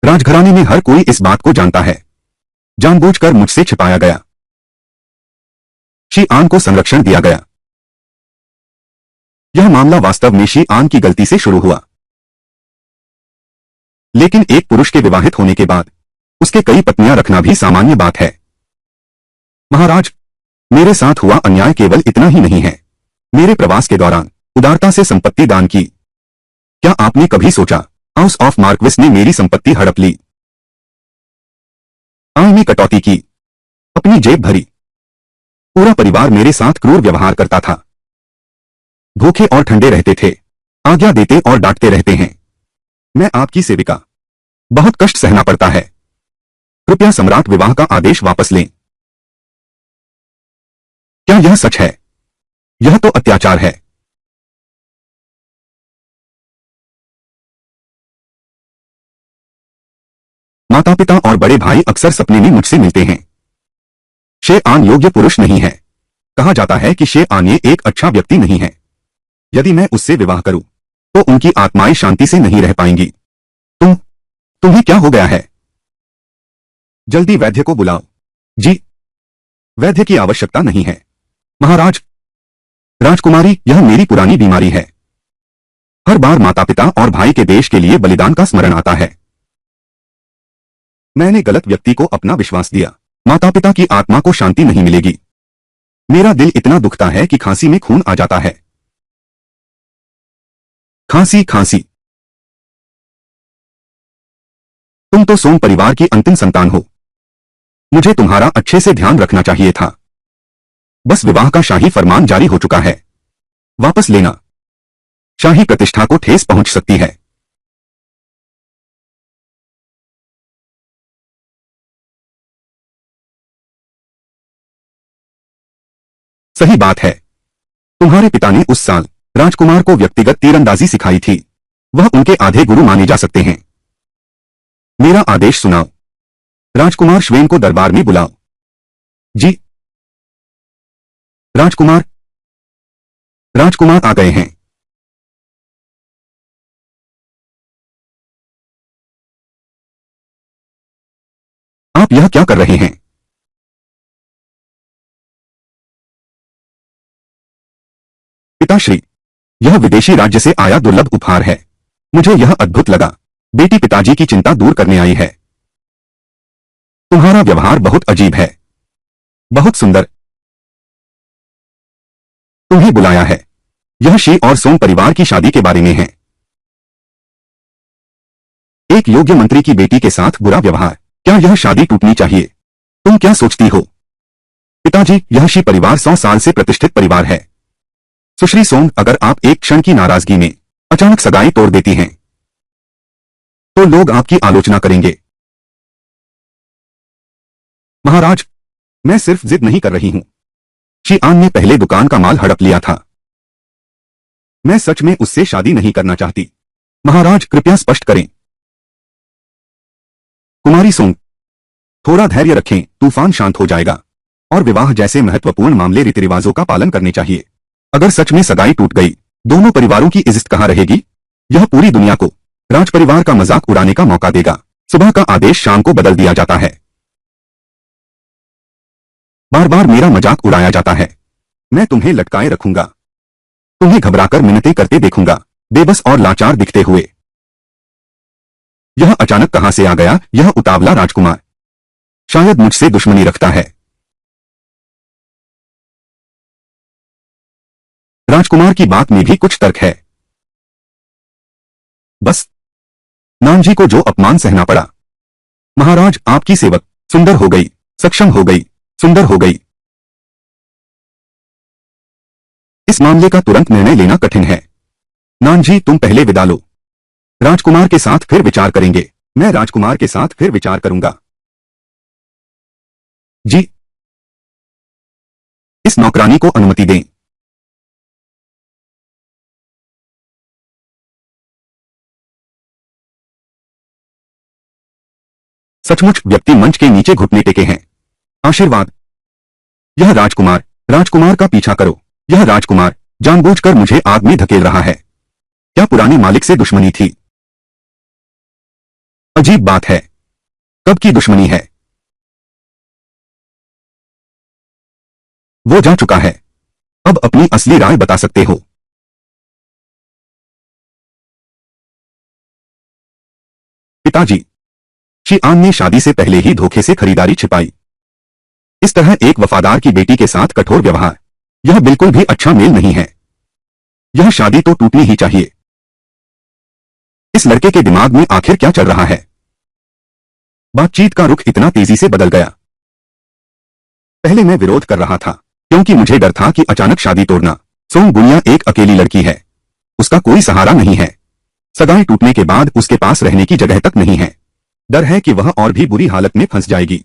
राजघराने में हर कोई इस बात को जानता है। जानबूझकर मुझसे छिपाया गया। शी आन को संरक्षण दिया गया। यह मामला वास्तव में शी आन की गलती से शुरू हुआ, लेकिन एक पुरुष के विवाहित होने के बाद उसके कई पत्नियां रखना भी सामान्य बात है। महाराज, मेरे साथ हुआ अन्याय केवल इतना ही नहीं है। मेरे प्रवास के दौरान उदारता से संपत्ति दान की। क्या आपने कभी सोचा हाउस ऑफ मार्क्विस ने मेरी संपत्ति हड़प ली, आय में कटौती की, अपनी जेब भरी? पूरा परिवार मेरे साथ क्रूर व्यवहार करता था। भूखे और ठंडे रहते थे, आज्ञा देते और डांटते रहते हैं। मैं आपकी सेविका, बहुत कष्ट सहना पड़ता है। कृपया सम्राट विवाह का आदेश वापस लें। क्या यह सच है? यह तो अत्याचार है। माता पिता और बड़े भाई अक्सर सपने में मुझसे मिलते हैं। शे आन योग्य पुरुष नहीं है। कहा जाता है कि शे आन ये एक अच्छा व्यक्ति नहीं है। यदि मैं उससे विवाह करूं तो उनकी आत्माएं शांति से नहीं रह पाएंगी। तुम्हें क्या हो गया है? जल्दी वैद्य को बुलाओ। जी, वैद्य की आवश्यकता नहीं है महाराज। राजकुमारी, यह मेरी पुरानी बीमारी है। हर बार माता पिता और भाई के देश के लिए बलिदान का स्मरण आता है। मैंने गलत व्यक्ति को अपना विश्वास दिया। माता पिता की आत्मा को शांति नहीं मिलेगी। मेरा दिल इतना दुखता है कि खांसी में खून आ जाता है। खांसी खांसी। तुम तो सोम परिवार की अंतिम संतान हो। मुझे तुम्हारा अच्छे से ध्यान रखना चाहिए था। बस विवाह का शाही फरमान जारी हो चुका है। वापस लेना शाही प्रतिष्ठा को ठेस पहुंच सकती है। सही बात है। तुम्हारे पिता ने उस साल राजकुमार को व्यक्तिगत तीरंदाजी सिखाई थी। वह उनके आधे गुरु माने जा सकते हैं। मेरा आदेश सुनाओ। राजकुमार श्वेन को दरबार में बुलाओ। जी। राजकुमार राजकुमार आ गए हैं। आप यह क्या कर रहे हैं? पिताश्री, यह विदेशी राज्य से आया दुर्लभ उपहार है। मुझे यह अद्भुत लगा। बेटी पिताजी की चिंता दूर करने आई है। तुम्हारा व्यवहार बहुत अजीब है। बहुत सुंदर। तुम्हें बुलाया है। यह शी और सोम परिवार की शादी के बारे में है। एक योग्य मंत्री की बेटी के साथ बुरा व्यवहार। क्या यह शादी टूटनी चाहिए? तुम क्या सोचती हो? पिताजी, यह शी परिवार 100 साल से प्रतिष्ठित परिवार है। सुश्री सोम, अगर आप एक क्षण की नाराजगी में अचानक सगाई तोड़ देती हैं, तो लोग आपकी आलोचना करेंगे। महाराज, मैं सिर्फ जिद नहीं कर रही हूं। शीआन ने पहले दुकान का माल हड़प लिया था। मैं सच में उससे शादी नहीं करना चाहती। महाराज, कृपया स्पष्ट करें। कुमारी सोम, थोड़ा धैर्य रखें, तूफान शांत हो जाएगा। और विवाह जैसे महत्वपूर्ण मामले रीति रिवाजों का पालन करने चाहिए। अगर सच में सगाई टूट गई, दोनों परिवारों की इज्जत कहां रहेगी? यह पूरी दुनिया को राज परिवार का मजाक उड़ाने का मौका देगा। सुबह का आदेश शाम को बदल दिया जाता है। बार बार मेरा मजाक उड़ाया जाता है। मैं तुम्हें लटकाए रखूंगा। तुम्हें घबराकर मिन्नतें करते देखूंगा, बेबस और लाचार दिखते हुए। यह अचानक कहां से आ गया, यह उतावला राजकुमार? शायद मुझसे दुश्मनी रखता है। राजकुमार की बात में भी कुछ तर्क है। बस नानजी को जो अपमान सहना पड़ा। महाराज, आपकी सेवक सुंदर हो गई, सक्षम हो गई, सुंदर हो गई। इस मामले का तुरंत निर्णय लेना कठिन है। नानजी, तुम पहले विदा लो। राजकुमार के साथ फिर विचार करेंगे। मैं राजकुमार के साथ फिर विचार करूंगा। जी। इस नौकरानी को अनुमति दें। सचमुच व्यक्ति मंच के नीचे घुटने टेके हैं। आशीर्वाद। यह राजकुमार राजकुमार का पीछा करो। यह राजकुमार जानबूझकर मुझे आग में धकेल रहा है। क्या पुराने मालिक से दुश्मनी थी? अजीब बात है। कब की दुश्मनी है? वो जा चुका है। अब अपनी असली राय बता सकते हो। पिताजी, शीआन ने शादी से पहले ही धोखे से खरीदारी छिपाई। इस तरह एक वफादार की बेटी के साथ कठोर व्यवहार, यह बिल्कुल भी अच्छा मेल नहीं है। यह शादी तो टूटनी ही चाहिए। इस लड़के के दिमाग में आखिर क्या चल रहा है? बातचीत का रुख इतना तेजी से बदल गया। पहले मैं विरोध कर रहा था, क्योंकि मुझे डर था कि अचानक शादी तोड़ना। सोम गुनिया एक अकेली लड़की है। उसका कोई सहारा नहीं है। सगाई टूटने के बाद उसके पास रहने की जगह तक नहीं है। डर है कि वह और भी बुरी हालत में फंस जाएगी।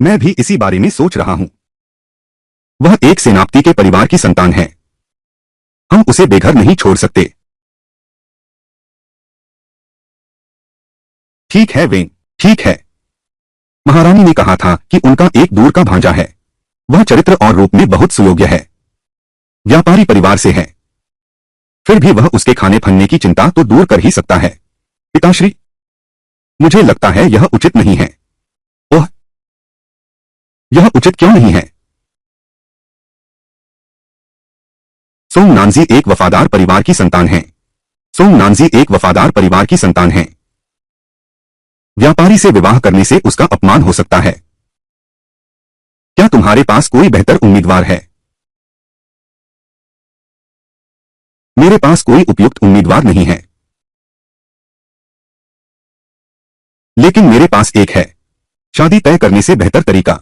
मैं भी इसी बारे में सोच रहा हूं। वह एक सेनापति के परिवार की संतान है। हम उसे बेघर नहीं छोड़ सकते। ठीक है वेन, ठीक है। महारानी ने कहा था कि उनका एक दूर का भांजा है। वह चरित्र और रूप में बहुत सुयोग्य है। व्यापारी परिवार से है। फिर भी वह उसके खाने फनने की चिंता तो दूर कर ही सकता है। पिताश्री, मुझे लगता है यह उचित नहीं है। ओह, यह उचित क्यों नहीं है? सोम नानजी एक वफादार परिवार की संतान है। सोम नानजी एक वफादार परिवार की संतान है। व्यापारी से विवाह करने से उसका अपमान हो सकता है। क्या तुम्हारे पास कोई बेहतर उम्मीदवार है? मेरे पास कोई उपयुक्त उम्मीदवार नहीं है, लेकिन मेरे पास एक है, शादी तय करने से बेहतर तरीका।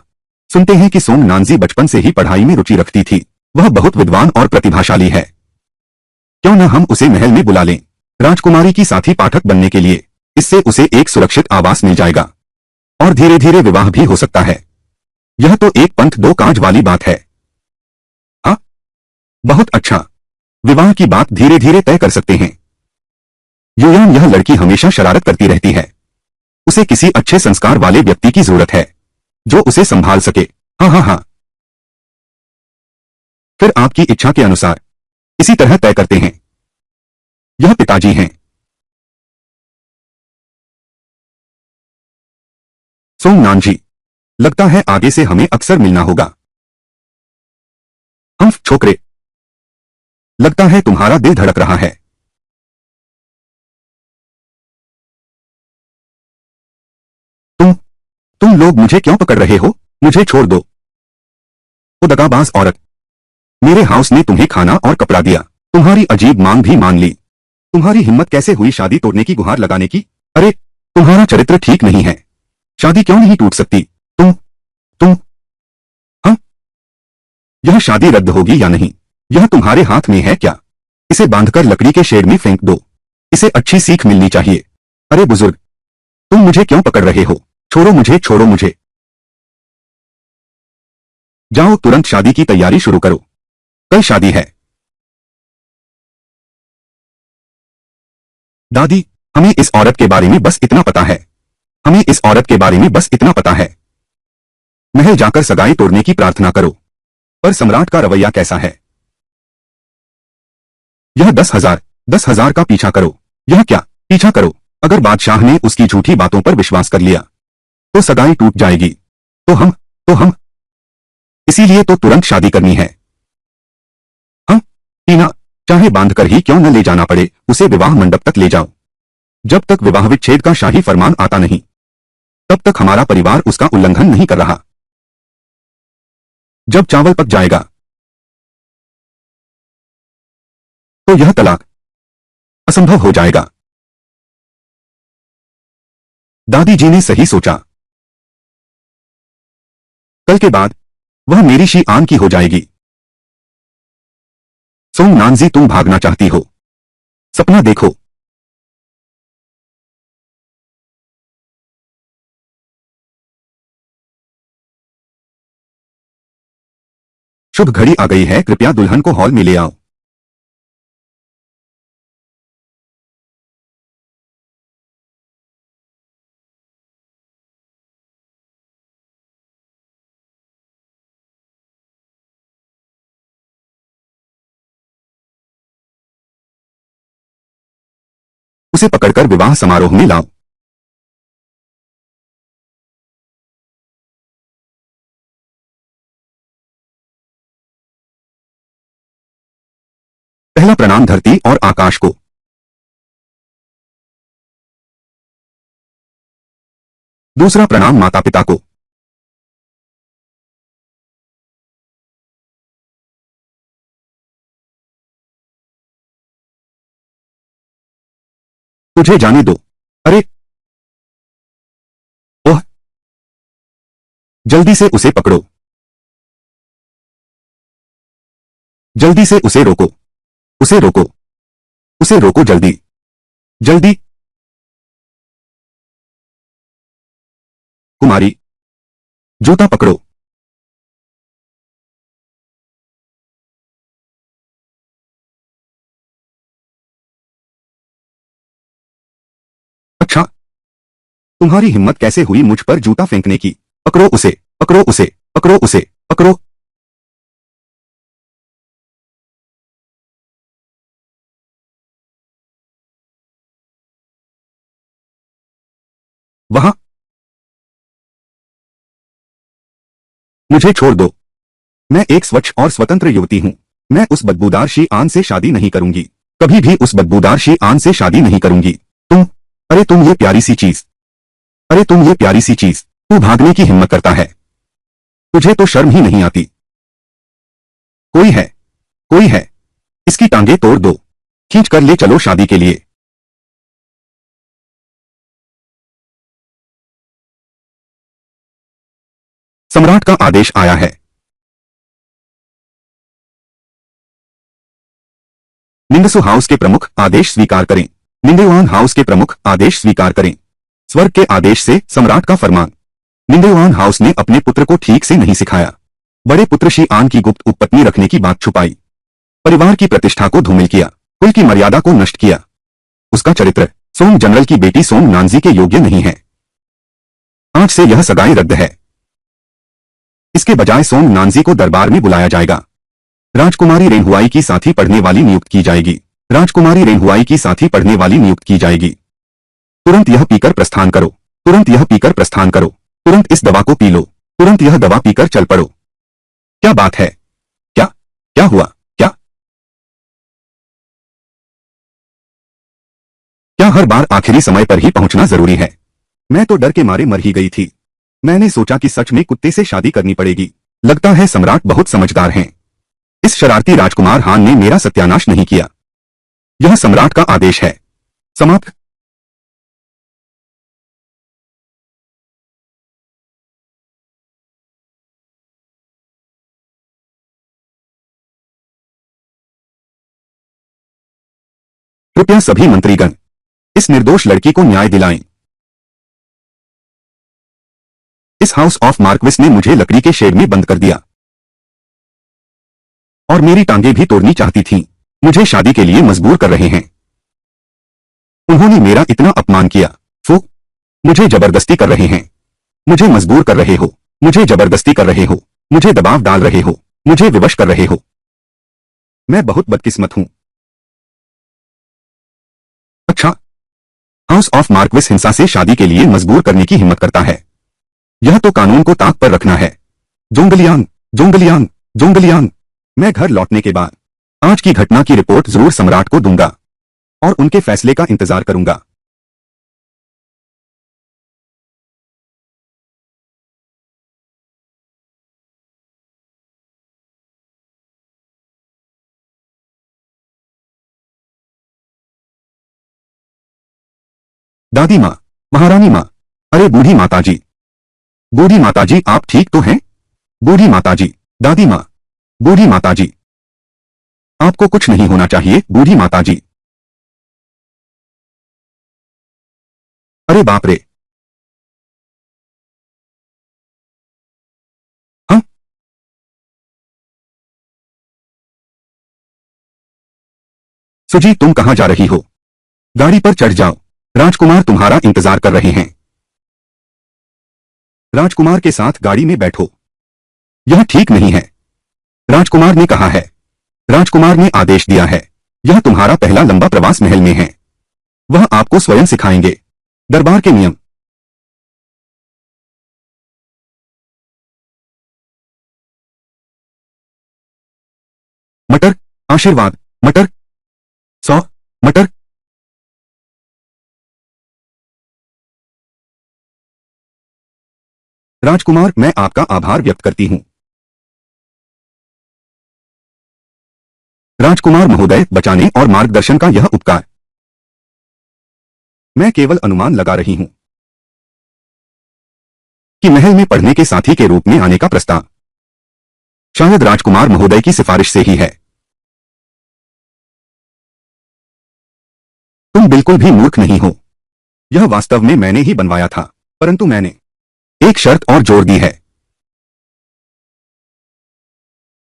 सुनते हैं कि सोम नानजी बचपन से ही पढ़ाई में रुचि रखती थी। वह बहुत विद्वान और प्रतिभाशाली है। क्यों न हम उसे महल में बुला लें, राजकुमारी की साथी पाठक बनने के लिए। इससे उसे एक सुरक्षित आवास मिल जाएगा और धीरे धीरे विवाह भी हो सकता है। यह तो एक पंथ दो काज वाली बात है। हाँ, बहुत अच्छा। विवाह की बात धीरे धीरे तय कर सकते हैं। युयान, यह लड़की हमेशा शरारत करती रहती है। उसे किसी अच्छे संस्कार वाले व्यक्ति की जरूरत है जो उसे संभाल सके। हाँ हाँ हाँ। फिर आपकी इच्छा के अनुसार इसी तरह तय करते हैं। यह पिताजी हैं। सोमनान जी, लगता है आगे से हमें अक्सर मिलना होगा। हम छोकरे, लगता है तुम्हारा दिल धड़क रहा है। तुम लोग मुझे क्यों पकड़ रहे हो? मुझे छोड़ दो। वो दगाबाज औरत, मेरे हाउस ने तुम्हें खाना और कपड़ा दिया, तुम्हारी अजीब मांग भी मान ली। तुम्हारी हिम्मत कैसे हुई शादी तोड़ने की गुहार लगाने की? अरे, तुम्हारा चरित्र ठीक नहीं है। शादी क्यों नहीं टूट सकती? तुम हाँ, यह शादी रद्द होगी या नहीं, यह तुम्हारे हाथ में है क्या? इसे बांधकर लकड़ी के शेड में फेंक दो। इसे अच्छी सीख मिलनी चाहिए। अरे बुजुर्ग, तुम मुझे क्यों पकड़ रहे हो? छोड़ो मुझे, छोड़ो मुझे। जाओ, तुरंत शादी की तैयारी शुरू करो। कल शादी है। दादी, हमें इस औरत के बारे में बस इतना पता है। हमें इस औरत के बारे में बस इतना पता है। महल जाकर सगाई तोड़ने की प्रार्थना करो। पर सम्राट का रवैया कैसा है? यह 10,000 का पीछा करो। यह क्या पीछा करो? अगर बादशाह ने उसकी झूठी बातों पर विश्वास कर लिया तो सगाई टूट जाएगी। तो हम इसीलिए तो तुरंत शादी करनी है। हम टीना, चाहे बांधकर ही क्यों न ले जाना पड़े, उसे विवाह मंडप तक ले जाओ। जब तक विवाह विच्छेद का शाही फरमान आता नहीं तब तक हमारा परिवार उसका उल्लंघन नहीं कर रहा। जब चावल पक जाएगा तो यह तलाक असंभव हो जाएगा। दादी जी ने सही सोचा। कल के बाद वह मेरी शी आन की हो जाएगी। सोमनानजी, तुम भागना चाहती हो? सपना देखो। शुभ घड़ी आ गई है, कृपया दुल्हन को हॉल में ले आओ। उसे पकड़कर विवाह समारोह में लाओ। पहला प्रणाम धरती और आकाश को। दूसरा प्रणाम माता पिता को। तुझे जाने दो। अरे ओह, जल्दी से उसे पकड़ो। जल्दी से उसे रोको। उसे रोको। उसे रोको, जल्दी जल्दी। कुमारी, जूता पकड़ो। अच्छा, तुम्हारी हिम्मत कैसे हुई मुझ पर जूता फेंकने की? पकड़ो उसे, पकड़ो उसे, पकड़ो उसे, पकड़ो। वहां, मुझे छोड़ दो। मैं एक स्वच्छ और स्वतंत्र युवती हूं। मैं उस बदबूदार शी आन से शादी नहीं करूंगी। कभी भी उस बदबूदार शी आन से शादी नहीं करूंगी। तुम, अरे तुम ये प्यारी सी चीज, अरे तुम ये प्यारी सी चीज, तू भागने की हिम्मत करता है। तुझे तो शर्म ही नहीं आती। कोई है, कोई है, इसकी टांगे तोड़ दो। खींच कर ले चलो शादी के लिए। सम्राट का आदेश आया है। निंदसु हाउस के प्रमुख आदेश स्वीकार करें। निंदेवान हाउस के प्रमुख आदेश स्वीकार करें। स्वर्ग के आदेश से सम्राट का फरमान। निंदेवान हाउस ने अपने पुत्र को ठीक से नहीं सिखाया। बड़े पुत्र शीआन की गुप्त उपपत्नी रखने की बात छुपाई। परिवार की प्रतिष्ठा को धूमिल किया। कुल की मर्यादा को नष्ट किया। उसका चरित्र सोम जनरल की बेटी सोम नानजी के योग्य नहीं है। आज से यह सगाई रद्द है। इसके बजाय सोम नानजी को दरबार में बुलाया जाएगा। राजकुमारी रेनहुआई की साथी पढ़ने वाली नियुक्त की जाएगी। राजकुमारी रेनहुआई की साथी पढ़ने वाली नियुक्त की जाएगी। तुरंत यह पीकर प्रस्थान करो। तुरंत यह पीकर प्रस्थान करो। तुरंत इस दवा को पी लो। तुरंत यह दवा पीकर चल पड़ो। क्या बात है? क्या क्या हुआ? क्या हर बार आखिरी समय पर ही पहुंचना जरूरी है? मैं तो डर के मारे मर ही गई थी। मैंने सोचा कि सच में कुत्ते से शादी करनी पड़ेगी। लगता है सम्राट बहुत समझदार हैं। इस शरारती राजकुमार हान ने मेरा सत्यानाश नहीं किया। यह सम्राट का आदेश है। समाप्त। कृपया सभी मंत्रीगण इस निर्दोष लड़की को न्याय दिलाएं। इस हाउस ऑफ मार्क्विस ने मुझे लकड़ी के शेड में बंद कर दिया और मेरी टांगें भी तोड़नी चाहती थीं। मुझे शादी के लिए मजबूर कर रहे हैं। उन्होंने मेरा इतना अपमान किया। फू, मुझे जबरदस्ती कर रहे हैं। मुझे मजबूर कर रहे हो। मुझे जबरदस्ती कर रहे हो। मुझे दबाव डाल रहे हो। मुझे विवश कर रहे हो। मैं बहुत बदकिस्मत हूं। अच्छा, हाउस ऑफ मार्क्विस हिंसा से शादी के लिए मजबूर करने की हिम्मत करता है। यह तो कानून को ताक पर रखना है। जोंगलियांग, जोंगलियांग, जोंगलियांग। मैं घर लौटने के बाद आज की घटना की रिपोर्ट जरूर सम्राट को दूंगा और उनके फैसले का इंतजार करूंगा। दादी माँ, महारानी माँ, अरे बूढ़ी माताजी, बूढ़ी माताजी आप ठीक तो हैं? बूढ़ी माताजी, दादी माँ, बूढ़ी माताजी, आपको कुछ नहीं होना चाहिए बूढ़ी माताजी। अरे बाप रे! हाँ? सुजी तुम कहाँ जा रही हो? गाड़ी पर चढ़ जाओ। राजकुमार तुम्हारा इंतजार कर रहे हैं। राजकुमार के साथ गाड़ी में बैठो। यह ठीक नहीं है। राजकुमार ने कहा है। राजकुमार ने आदेश दिया है। यह तुम्हारा पहला लंबा प्रवास महल में है। वह आपको स्वयं सिखाएंगे दरबार के नियम। मटर, आशीर्वाद, मटर, 100 मटर। राजकुमार मैं आपका आभार व्यक्त करती हूं। राजकुमार महोदय, बचाने और मार्गदर्शन का यह उपकार। मैं केवल अनुमान लगा रही हूं कि महल में पढ़ने के साथी के रूप में आने का प्रस्ताव शायद राजकुमार महोदय की सिफारिश से ही है। तुम बिल्कुल भी मूर्ख नहीं हो। यह वास्तव में मैंने ही बनवाया था, परंतु मैंने एक शर्त और जोड़ दी है।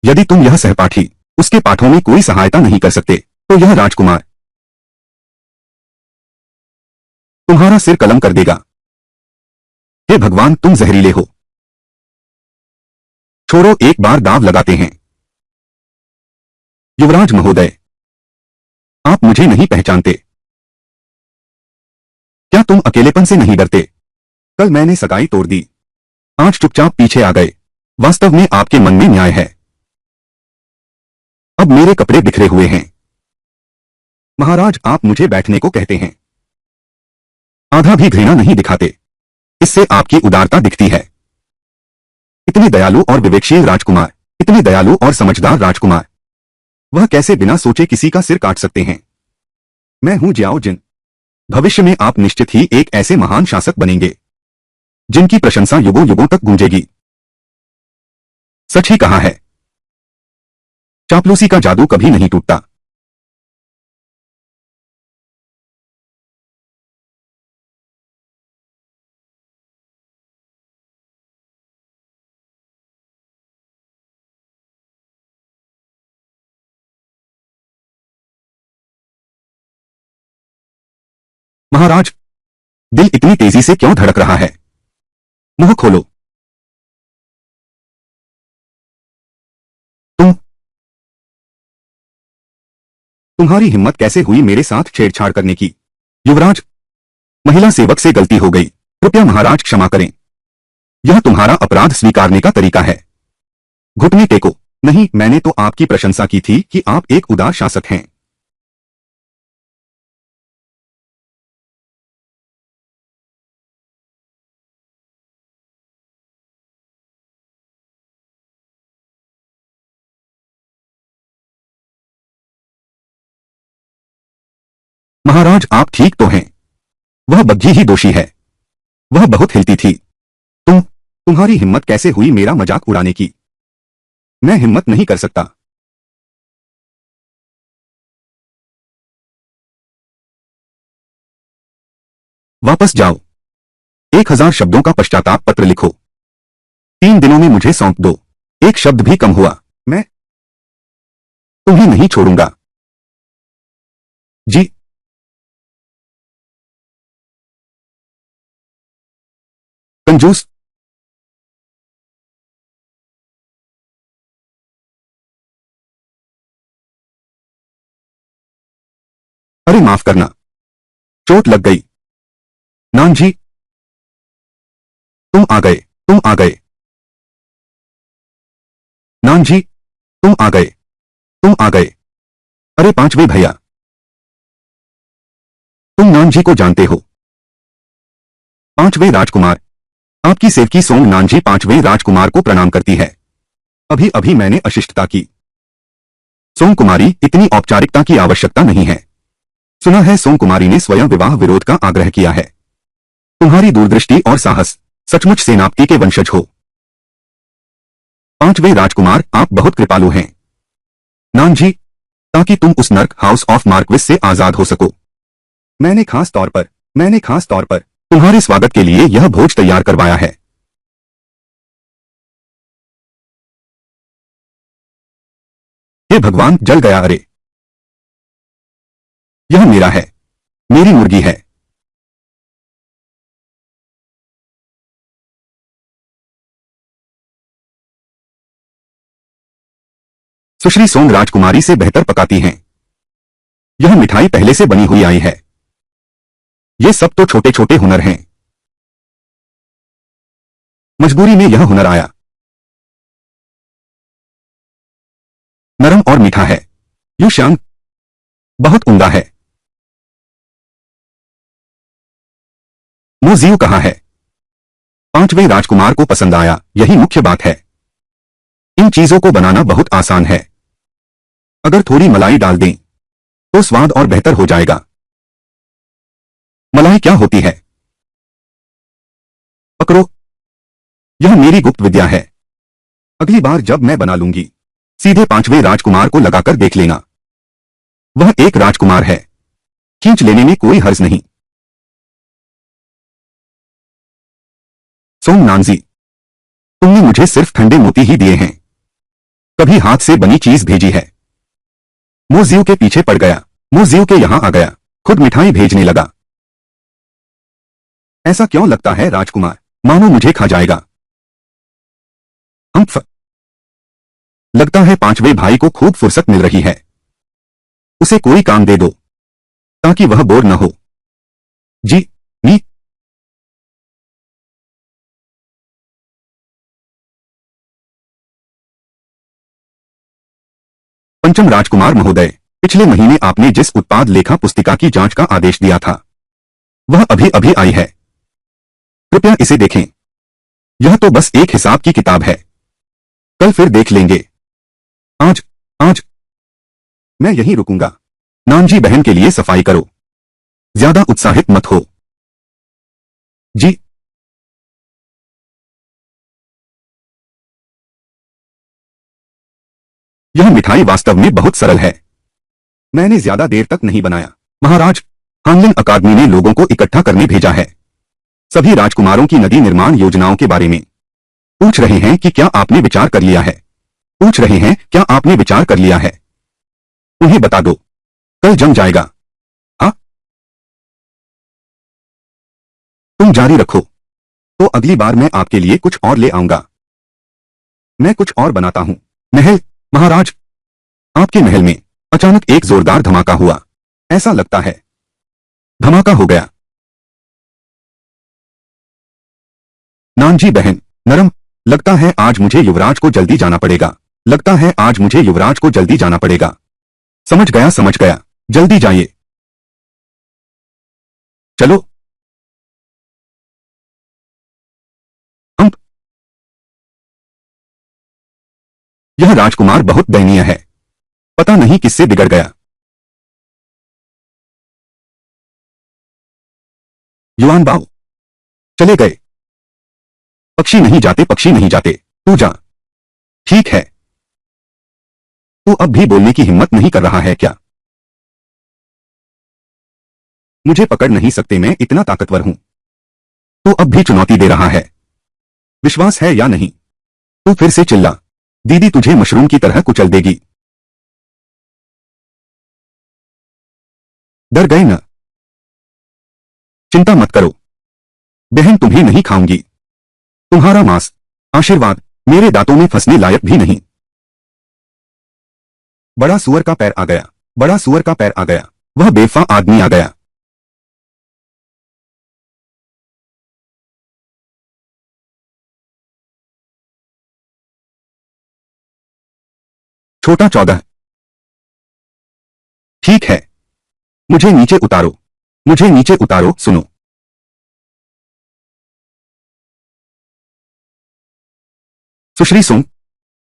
यदि तुम यह सहपाठी उसके पाठों में कोई सहायता नहीं कर सकते, तो यह राजकुमार तुम्हारा सिर कलम कर देगा। हे भगवान, तुम जहरीले हो। छोड़ो, एक बार दाव लगाते हैं। युवराज महोदय, आप मुझे नहीं पहचानते। क्या तुम अकेलेपन से नहीं डरते? कल मैंने सगाई तोड़ दी, आज चुपचाप पीछे आ गए। वास्तव में आपके मन में न्याय है। अब मेरे कपड़े बिखरे हुए हैं। महाराज, आप मुझे बैठने को कहते हैं। आधा भी घृणा नहीं दिखाते। इससे आपकी उदारता दिखती है। इतने दयालु और विवेकशील राजकुमार, इतने दयालु और समझदार राजकुमार, वह कैसे बिना सोचे किसी का सिर काट सकते हैं? मैं हूं जियाओ जिन। भविष्य में आप निश्चित ही एक ऐसे महान शासक बनेंगे जिनकी प्रशंसा युगों युगों तक गूंजेगी। सच ही कहा है। चापलूसी का जादू कभी नहीं टूटता। महाराज, दिल इतनी तेजी से क्यों धड़क रहा है? मुंह खोलो। तुम्हारी हिम्मत कैसे हुई मेरे साथ छेड़छाड़ करने की? युवराज, महिला सेवक से गलती हो गई, कृपया महाराज क्षमा करें। यह तुम्हारा अपराध स्वीकारने का तरीका है। घुटने टेको। नहीं, मैंने तो आपकी प्रशंसा की थी कि आप एक उदार शासक हैं। महाराज, आप ठीक तो हैं। वह बग्घी ही दोषी है। वह बहुत हिलती थी। तुम्हारी हिम्मत कैसे हुई मेरा मजाक उड़ाने की? मैं हिम्मत नहीं कर सकता। वापस जाओ। 1000 शब्दों का पश्चाताप पत्र लिखो। 3 दिनों में मुझे सौंप दो। एक शब्द भी कम हुआ, मैं तुम्हें नहीं छोड़ूंगा। जी। कंजूस। अरे माफ करना, चोट लग गई। नान जी, तुम आ गए। तुम आ गए। नान जी, तुम आ गए। तुम आ गए। अरे पांचवे भैया, तुम नान जी को जानते हो? पांचवे राजकुमार, आपकी सेवकी सोंग नान जी पांचवें राजकुमार को प्रणाम करती है। अभी अभी मैंने अशिष्टता की। सोंग कुमारी, इतनी औपचारिकता की आवश्यकता नहीं है। सुना है सोंग कुमारी ने स्वयं विवाह विरोध का आग्रह किया है। तुम्हारी दूरदृष्टि और साहस, सचमुच सेनापति के वंशज हो। पांचवे राजकुमार, आप बहुत कृपालु हैं। नान जी, ताकि तुम उस नर्क हाउस ऑफ मार्क्विस से आजाद हो सको, मैंने खास तौर पर तुम्हारे स्वागत के लिए यह भोज तैयार करवाया है। हे भगवान, जल गया। अरे, यह मेरा है। मेरी मुर्गी है। सुश्री सोंग राजकुमारी से बेहतर पकाती हैं। यह मिठाई पहले से बनी हुई आई है। ये सब तो छोटे छोटे हुनर हैं। मजबूरी में यह हुनर आया। नरम और मीठा है। यू शांग, बहुत उम्दा है। मोजियू कहाँ है? पांचवें राजकुमार को पसंद आया, यही मुख्य बात है। इन चीजों को बनाना बहुत आसान है। अगर थोड़ी मलाई डाल दें तो स्वाद और बेहतर हो जाएगा। मलाई क्या होती है? पकड़ो, यह मेरी गुप्त विद्या है। अगली बार जब मैं बना लूंगी, सीधे पांचवें राजकुमार को लगाकर देख लेना। वह एक राजकुमार है, खींच लेने में कोई हर्ज नहीं। सोंग नानजी, तुमने मुझे सिर्फ ठंडे मोती ही दिए हैं, कभी हाथ से बनी चीज भेजी है? मोजियो के पीछे पड़ गया। मोजियो के यहां आ गया, खुद मिठाई भेजने लगा। ऐसा क्यों लगता है राजकुमार, मानो मुझे खा जाएगा? हम्फ, लगता है पांचवें भाई को खूब फुर्सत मिल रही है। उसे कोई काम दे दो ताकि वह बोर न हो। जी। मी। पंचम राजकुमार महोदय, पिछले महीने आपने जिस उत्पाद लेखा पुस्तिका की जांच का आदेश दिया था, वह अभी अभी आई है। कृपया इसे देखें। यह तो बस एक हिसाब की किताब है, कल फिर देख लेंगे। आज आज मैं यहीं रुकूंगा। नानजी, बहन के लिए सफाई करो। ज्यादा उत्साहित मत हो। जी, यह मिठाई वास्तव में बहुत सरल है। मैंने ज्यादा देर तक नहीं बनाया। महाराज, हानलिन अकादमी ने लोगों को इकट्ठा करने भेजा है। सभी राजकुमारों की नदी निर्माण योजनाओं के बारे में पूछ रहे हैं कि क्या आपने विचार कर लिया है। पूछ रहे हैं क्या आपने विचार कर लिया है। उन्हें बता दो, कल जम जाएगा। हाँ, तुम जारी रखो, तो अगली बार मैं आपके लिए कुछ और ले आऊंगा। मैं कुछ और बनाता हूं। महल, महाराज, आपके महल में अचानक एक जोरदार धमाका हुआ। ऐसा लगता है धमाका हो गया। नानजी बहन, नरम, लगता है आज मुझे युवराज को जल्दी जाना पड़ेगा। लगता है आज मुझे युवराज को जल्दी जाना पड़ेगा। समझ गया समझ गया, जल्दी जाइए। चलो। हम, यह राजकुमार बहुत दयनीय है। पता नहीं किससे बिगड़ गया। युआन बाओ चले गए। पक्षी नहीं जाते, पक्षी नहीं जाते। तू जा। ठीक है। तू अब भी बोलने की हिम्मत नहीं कर रहा है क्या? मुझे पकड़ नहीं सकते, मैं इतना ताकतवर हूं। तू अब भी चुनौती दे रहा है। विश्वास है या नहीं? तू फिर से चिल्ला। दीदी तुझे मशरूम की तरह कुचल देगी। डर गए न? चिंता मत करो, बहन तुम्हें नहीं खाऊंगी। तुम्हारा मांस, आशीर्वाद, मेरे दांतों में फंसने लायक भी नहीं। बड़ा सुअर का पैर आ गया। बड़ा सुअर का पैर आ गया। वह बेवफा आदमी आ गया। छोटा 14। ठीक है, मुझे नीचे उतारो। मुझे नीचे उतारो। सुनो, सुश्री सुन,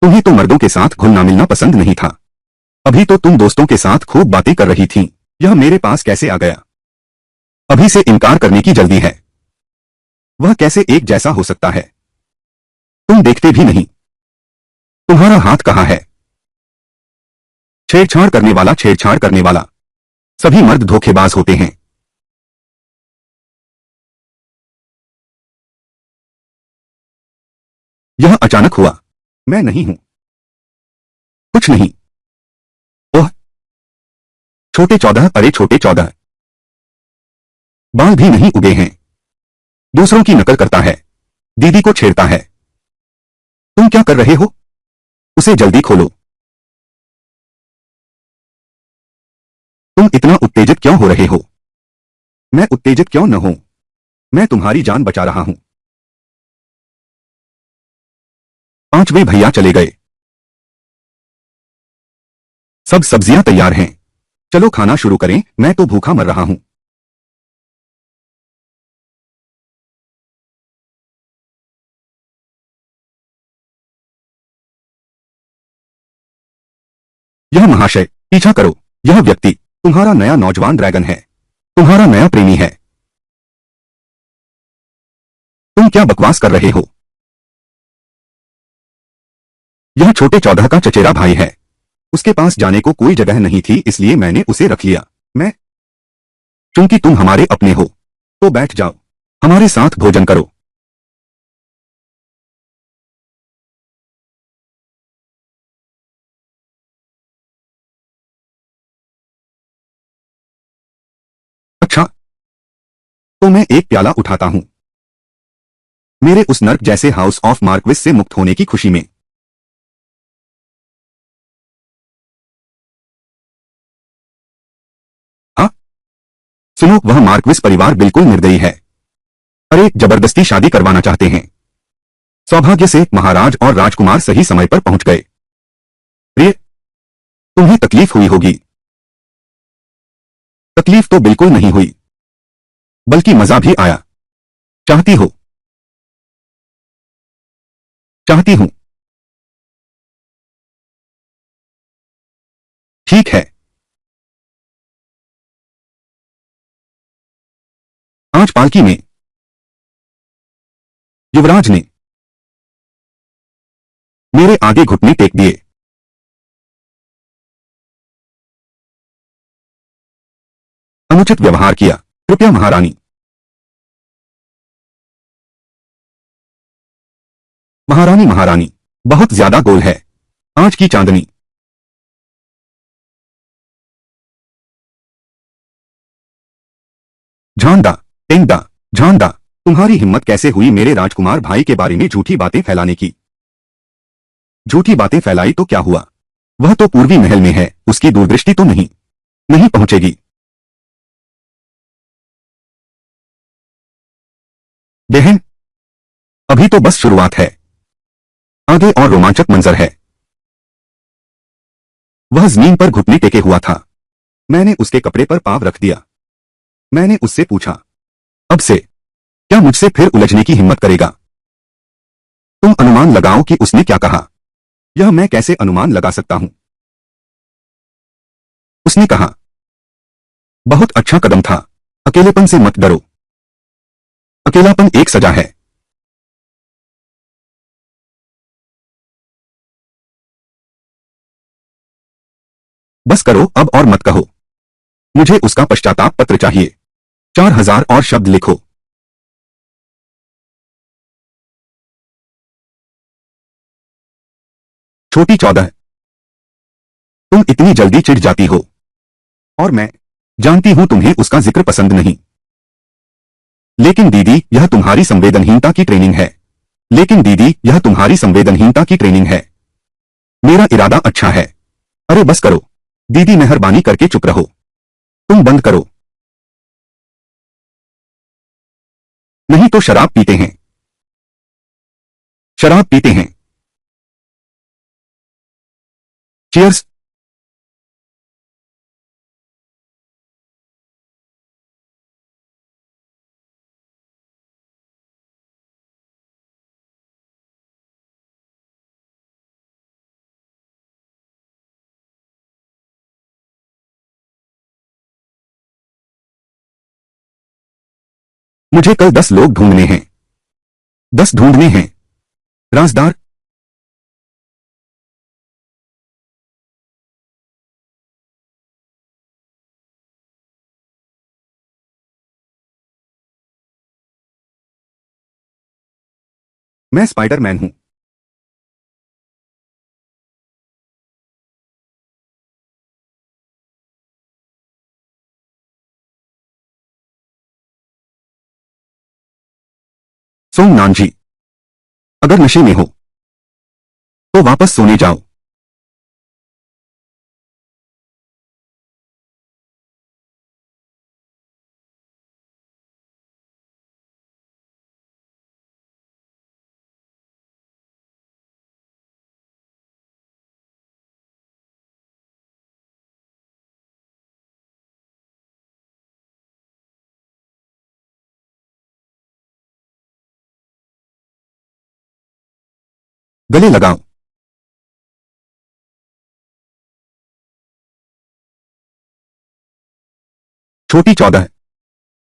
तुम्हें तो मर्दों के साथ घुलना मिलना पसंद नहीं था। अभी तो तुम दोस्तों के साथ खूब बातें कर रही थी। यह मेरे पास कैसे आ गया? अभी से इनकार करने की जल्दी है। वह कैसे एक जैसा हो सकता है? तुम देखते भी नहीं। तुम्हारा हाथ कहाँ है? छेड़छाड़ करने वाला, छेड़छाड़ करने वाला। सभी मर्द धोखेबाज होते हैं। यह अचानक हुआ। मैं नहीं हूं। कुछ नहीं। ओह, छोटे 14, अरे छोटे 14, बाल भी नहीं उगे हैं। दूसरों की नकल करता है। दीदी को छेड़ता है। तुम क्या कर रहे हो? उसे जल्दी खोलो। तुम इतना उत्तेजित क्यों हो रहे हो? मैं उत्तेजित क्यों न हूं? मैं तुम्हारी जान बचा रहा हूं। पांचवें भैया चले गए। सब सब्जियां तैयार हैं। चलो खाना शुरू करें, मैं तो भूखा मर रहा हूं। यह महाशय, पीछा करो। यह व्यक्ति तुम्हारा नया नौजवान ड्रैगन है। तुम्हारा नया प्रेमी है। तुम क्या बकवास कर रहे हो? यह छोटे 14 का चचेरा भाई है। उसके पास जाने को कोई जगह नहीं थी, इसलिए मैंने उसे रख लिया। मैं, चूंकि तुम हमारे अपने हो, तो बैठ जाओ। हमारे साथ भोजन करो। अच्छा, तो मैं एक प्याला उठाता हूं, मेरे उस नर्क जैसे हाउस ऑफ मार्क्विस से मुक्त होने की खुशी में। हाँ, सुनो, वह मार्क्विस परिवार बिल्कुल निर्दयी है। अरे, जबरदस्ती शादी करवाना चाहते हैं। सौभाग्य से महाराज और राजकुमार सही समय पर पहुंच गए। प्रिय, तुम्हें तकलीफ हुई होगी। तकलीफ तो बिल्कुल नहीं हुई, बल्कि मजा भी आया। चाहती हो? चाहती हूं। ठीक है। आज पालकी में युवराज ने मेरे आगे घुटने टेक दिए। अनुचित व्यवहार किया। कृपया महारानी। महारानी महारानी, बहुत ज्यादा गोल है आज की चांदनी। झांडा, टेंडा, झांडा, तुम्हारी हिम्मत कैसे हुई मेरे राजकुमार भाई के बारे में झूठी बातें फैलाने की? झूठी बातें फैलाई तो क्या हुआ? वह तो पूर्वी महल में है, उसकी दूरदृष्टि तो नहीं नहीं पहुंचेगी। बहन, अभी तो बस शुरुआत है, आगे और रोमांचक मंजर है। वह जमीन पर घुटने टेके हुआ था। मैंने उसके कपड़े पर पाँव रख दिया। मैंने उससे पूछा, अब से क्या मुझसे फिर उलझने की हिम्मत करेगा? तुम अनुमान लगाओ कि उसने क्या कहा। यह मैं कैसे अनुमान लगा सकता हूं? उसने कहा, बहुत अच्छा कदम था। अकेलेपन से मत डरो। अकेलापन एक सजा है। बस करो अब और मत कहो। मुझे उसका पश्चाताप पत्र चाहिए। 4000 और शब्द लिखो। छोटी 14, तुम इतनी जल्दी चिढ़ जाती हो। और मैं जानती हूं तुम्हें उसका जिक्र पसंद नहीं। लेकिन दीदी, यह तुम्हारी संवेदनहीनता की ट्रेनिंग है। लेकिन दीदी, यह तुम्हारी संवेदनहीनता की ट्रेनिंग है। मेरा इरादा अच्छा है। अरे बस करो। दीदी मेहरबानी करके चुप रहो। तुम बंद करो। नहीं तो शराब पीते हैं। शराब पीते हैं। चियर्स। मुझे कल 10 लोग ढूंढने हैं। 10 ढूंढने हैं। राजदार। मैं स्पाइडरमैन हूं। सोमनाथ जी, अगर नशे में हो तो वापस सोने जाओ। गले लगाओ। छोटी 14,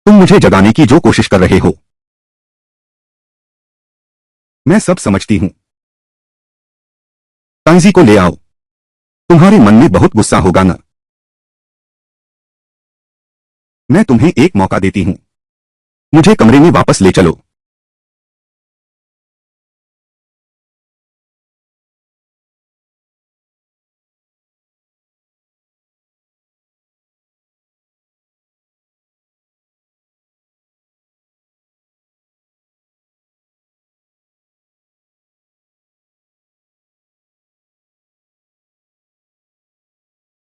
तुम मुझे जगाने की जो कोशिश कर रहे हो, मैं सब समझती हूं। ताइजी को ले आओ। तुम्हारे मन में बहुत गुस्सा होगा ना? मैं तुम्हें एक मौका देती हूं। मुझे कमरे में वापस ले चलो।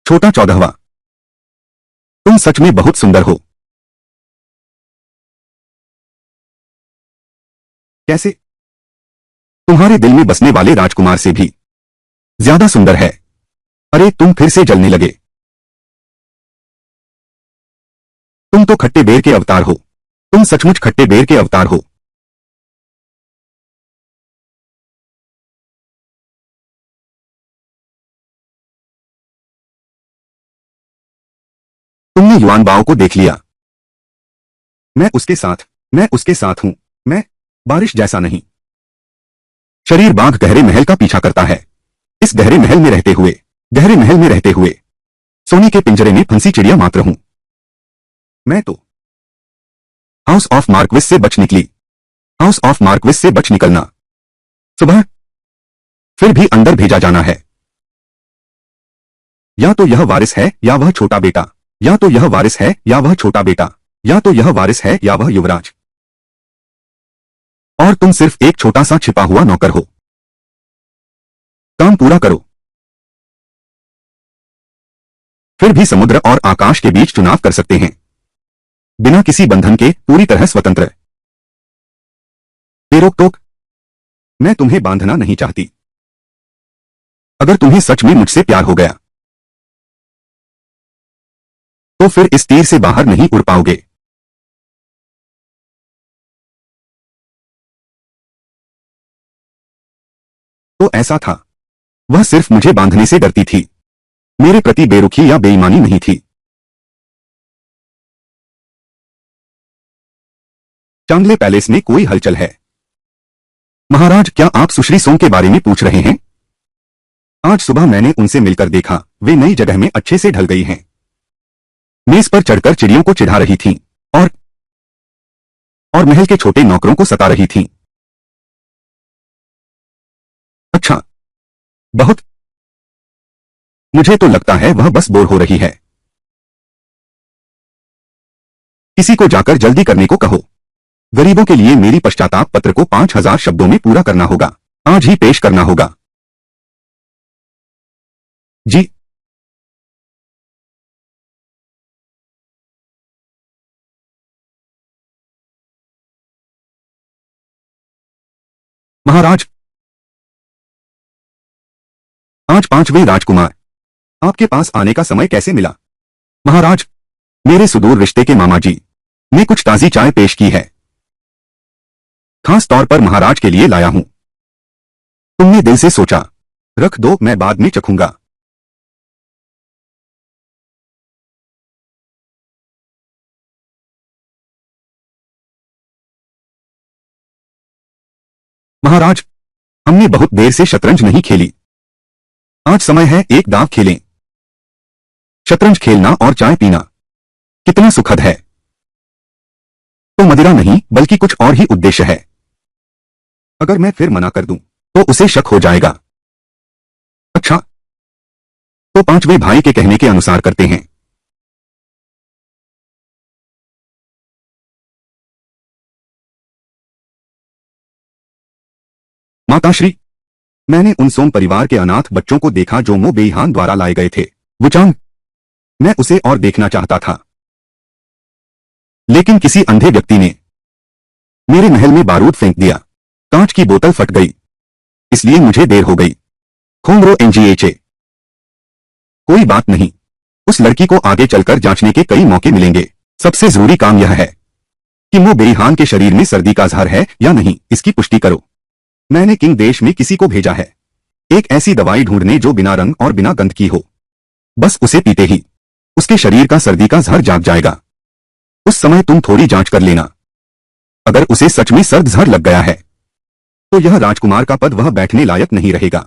छोटा 14वां, तुम सच में बहुत सुंदर हो। कैसे? तुम्हारे दिल में बसने वाले राजकुमार से भी ज्यादा सुंदर है। अरे तुम फिर से जलने लगे। तुम तो खट्टे बेर के अवतार हो। तुम सचमुच खट्टे बेर के अवतार हो। तुमने युआन बाओ को देख लिया। मैं उसके साथ हूं। मैं बारिश जैसा नहीं। शरीर बाघ गहरे महल का पीछा करता है। इस गहरे महल में रहते हुए सोने के पिंजरे में फंसी चिड़िया मात्र हूं। मैं तो हाउस ऑफ मार्क्विस से बच निकली। हाउस ऑफ मार्क्विस से बच निकलना। सुबह फिर भी अंदर भेजा जाना है। या तो यह वारिस है या वह छोटा बेटा। या तो यह वारिस है या वह छोटा बेटा। या तो यह वारिस है या वह युवराज। और तुम सिर्फ एक छोटा सा छिपा हुआ नौकर हो। काम पूरा करो। फिर भी समुद्र और आकाश के बीच चुनाव कर सकते हैं, बिना किसी बंधन के, पूरी तरह स्वतंत्र। बेरोक-टोक। मैं तुम्हें बांधना नहीं चाहती। अगर तुम्हें सच में मुझसे प्यार हो गया तो फिर इस तीर से बाहर नहीं उड़ पाओगे। तो ऐसा था। वह सिर्फ मुझे बांधने से डरती थी। मेरे प्रति बेरुखी या बेईमानी नहीं थी। चांगले पैलेस में कोई हलचल है। महाराज, क्या आप सुश्री सोंग के बारे में पूछ रहे हैं? आज सुबह मैंने उनसे मिलकर देखा। वे नई जगह में अच्छे से ढल गई हैं। मेज पर चढ़कर चिड़ियों को चिढ़ा रही थीं और महल के छोटे नौकरों को सता रही थीं। अच्छा, बहुत। मुझे तो लगता है वह बस बोर हो रही है। किसी को जाकर जल्दी करने को कहो। गरीबों के लिए मेरी पश्चाताप पत्र को 5000 शब्दों में पूरा करना होगा। आज ही पेश करना होगा। जी। महाराज, आज 5वें राजकुमार। आपके पास आने का समय कैसे मिला? महाराज, मेरे सुदूर रिश्ते के मामा जी ने कुछ ताजी चाय पेश की है। खास तौर पर महाराज के लिए लाया हूं। तुमने दिल से सोचा। रख दो, मैं बाद में चखूंगा। महाराज, हमने बहुत देर से शतरंज नहीं खेली। आज समय है एक दांव खेलें। शतरंज खेलना और चाय पीना कितना सुखद है। तो मदिरा नहीं, बल्कि कुछ और ही उद्देश्य है। अगर मैं फिर मना कर दूं तो उसे शक हो जाएगा। अच्छा, तो 5वें भाई के कहने के अनुसार करते हैं। माताश्री, मैंने उन सोम परिवार के अनाथ बच्चों को देखा जो मो बेईहान द्वारा लाए गए थे। वुचांग, मैं उसे और देखना चाहता था, लेकिन किसी अंधे व्यक्ति ने मेरे महल में बारूद फेंक दिया। कांच की बोतल फट गई, इसलिए मुझे देर हो गई। खोंगरो एनजीएचए। कोई बात नहीं, उस लड़की को आगे चलकर जांचने के कई मौके मिलेंगे। सबसे जरूरी काम यह है कि मो बेईहान के शरीर में सर्दी का जहर है या नहीं, इसकी पुष्टि करो। मैंने किंग देश में किसी को भेजा है एक ऐसी दवाई ढूंढने जो बिना रंग और बिना गंध की हो। बस उसे पीते ही उसके शरीर का सर्दी का जहर जाग जाएगा। उस समय तुम थोड़ी जांच कर लेना। अगर उसे सच में सर्द जहर लग गया है तो यह राजकुमार का पद वह बैठने लायक नहीं रहेगा।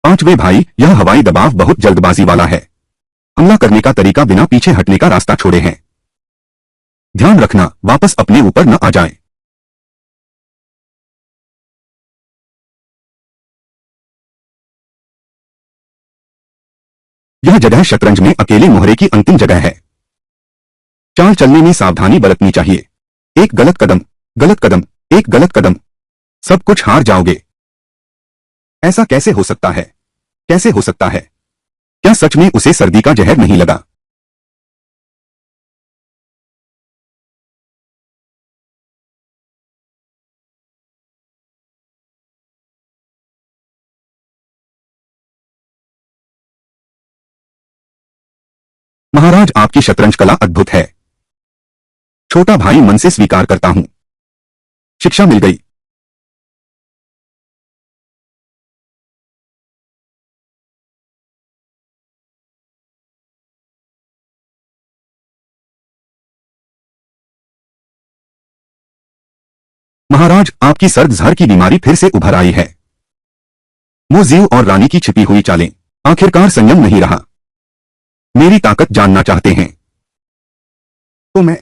पांचवें भाई, यह हवाई दबाव बहुत जल्दबाजी वाला है। हमला करने का तरीका बिना पीछे हटने का रास्ता छोड़े हैं। ध्यान रखना वापस अपने ऊपर न आ जाए। यह जगह शतरंज में अकेले मोहरे की अंतिम जगह है। चाल चलने में सावधानी बरतनी चाहिए। एक गलत कदम, गलत कदम, एक गलत कदम, सब कुछ हार जाओगे। ऐसा कैसे हो सकता है? कैसे हो सकता है? क्या सच में उसे सर्दी का जहर नहीं लगा? महाराज आपकी शतरंज कला अद्भुत है। छोटा भाई मन से स्वीकार करता हूं। शिक्षा मिल गई। महाराज आपकी सर्द जहर की बीमारी फिर से उभर आई है। मोजीव और रानी की छिपी हुई चालें आखिरकार संयम नहीं रहा। मेरी ताकत जानना चाहते हैं तो मैं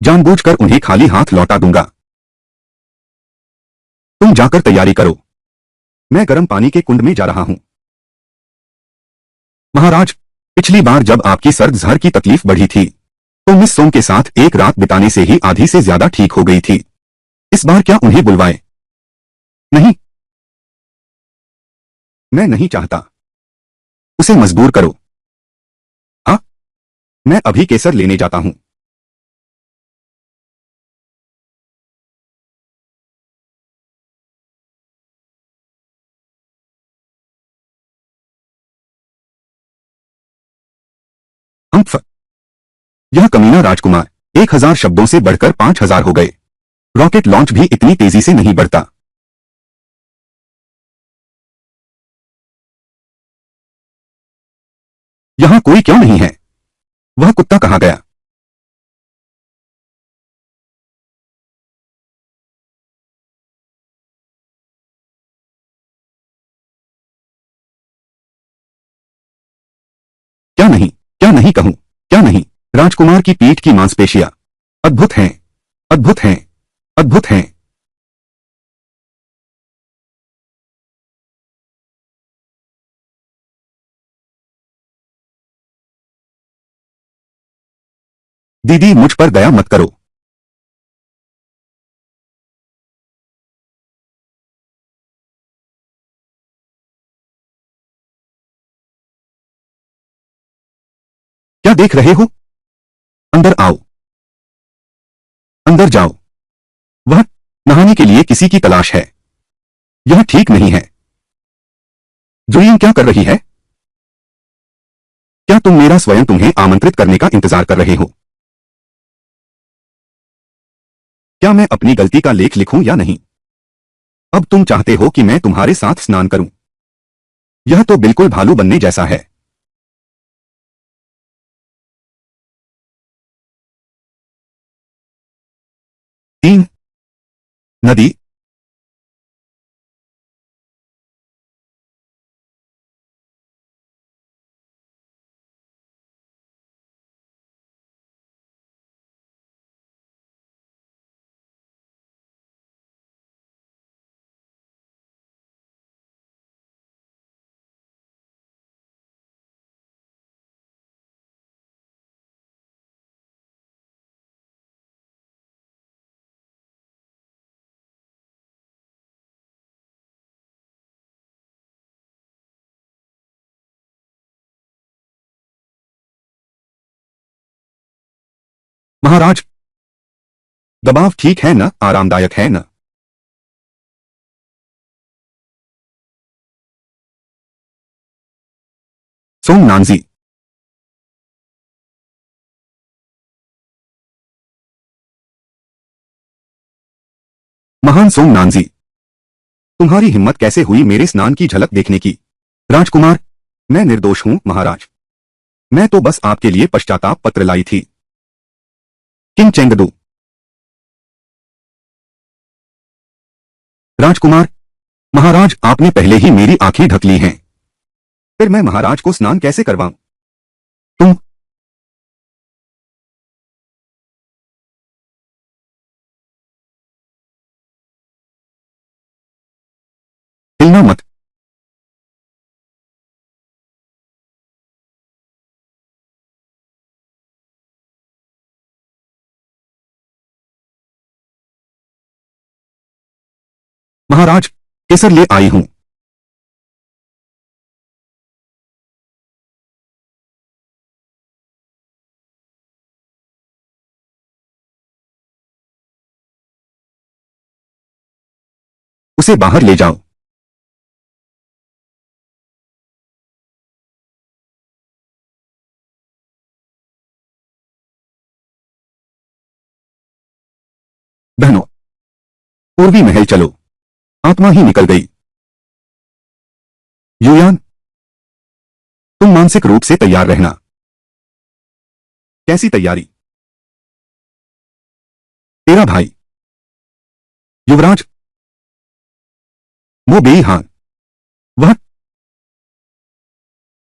जानबूझकर उन्हें खाली हाथ लौटा दूंगा। तुम जाकर तैयारी करो। मैं गर्म पानी के कुंड में जा रहा हूं। महाराज पिछली बार जब आपकी सर्द जहर की तकलीफ बढ़ी थी तो मिस सोम के साथ एक रात बिताने से ही आधी से ज्यादा ठीक हो गई थी। इस बार क्या उन्हें बुलवाए? नहीं, मैं नहीं चाहता। उसे मजबूर करो। हाँ, मैं अभी केसर लेने जाता हूं। हम यह कमीना राजकुमार 1000 शब्दों से बढ़कर 5000 हो गए। रॉकेट लॉन्च भी इतनी तेजी से नहीं बढ़ता। यहां कोई क्यों नहीं है? वह कुत्ता कहां गया? क्या नहीं कहूं? क्या नहीं? राजकुमार की पीठ की मांसपेशियां अद्भुत हैं, अद्भुत हैं, अद्भुत हैं। दीदी मुझ पर दया मत करो। क्या देख रहे हो? अंदर आओ, अंदर जाओ। वह नहाने के लिए किसी की तलाश है। यह ठीक नहीं है। जुलियन क्या कर रही है? क्या तुम मेरा स्वयं तुम्हें आमंत्रित करने का इंतजार कर रहे हो? क्या मैं अपनी गलती का लेख लिखूं या नहीं? अब तुम चाहते हो कि मैं तुम्हारे साथ स्नान करूं? यह तो बिल्कुल भालू बनने जैसा है। 3 नदी। महाराज दबाव ठीक है न? आरामदायक है न? सोम नानजी। महान सोम नानजी, तुम्हारी हिम्मत कैसे हुई मेरे स्नान की झलक देखने की? राजकुमार मैं निर्दोष हूं महाराज। मैं तो बस आपके लिए पश्चाताप पत्र लाई थी। King Chengdu. राजकुमार महाराज आपने पहले ही मेरी आंखें ढक ली हैं। फिर मैं महाराज को स्नान कैसे करवाऊं? तुम हिलना मत। महाराज केसर ले आई हूं। उसे बाहर ले जाओ। बहनों, पूर्वी महल चलो। आत्मा ही निकल गई। युयान, तुम मानसिक रूप से तैयार रहना। कैसी तैयारी? तेरा भाई युवराज वो बेई हां, वह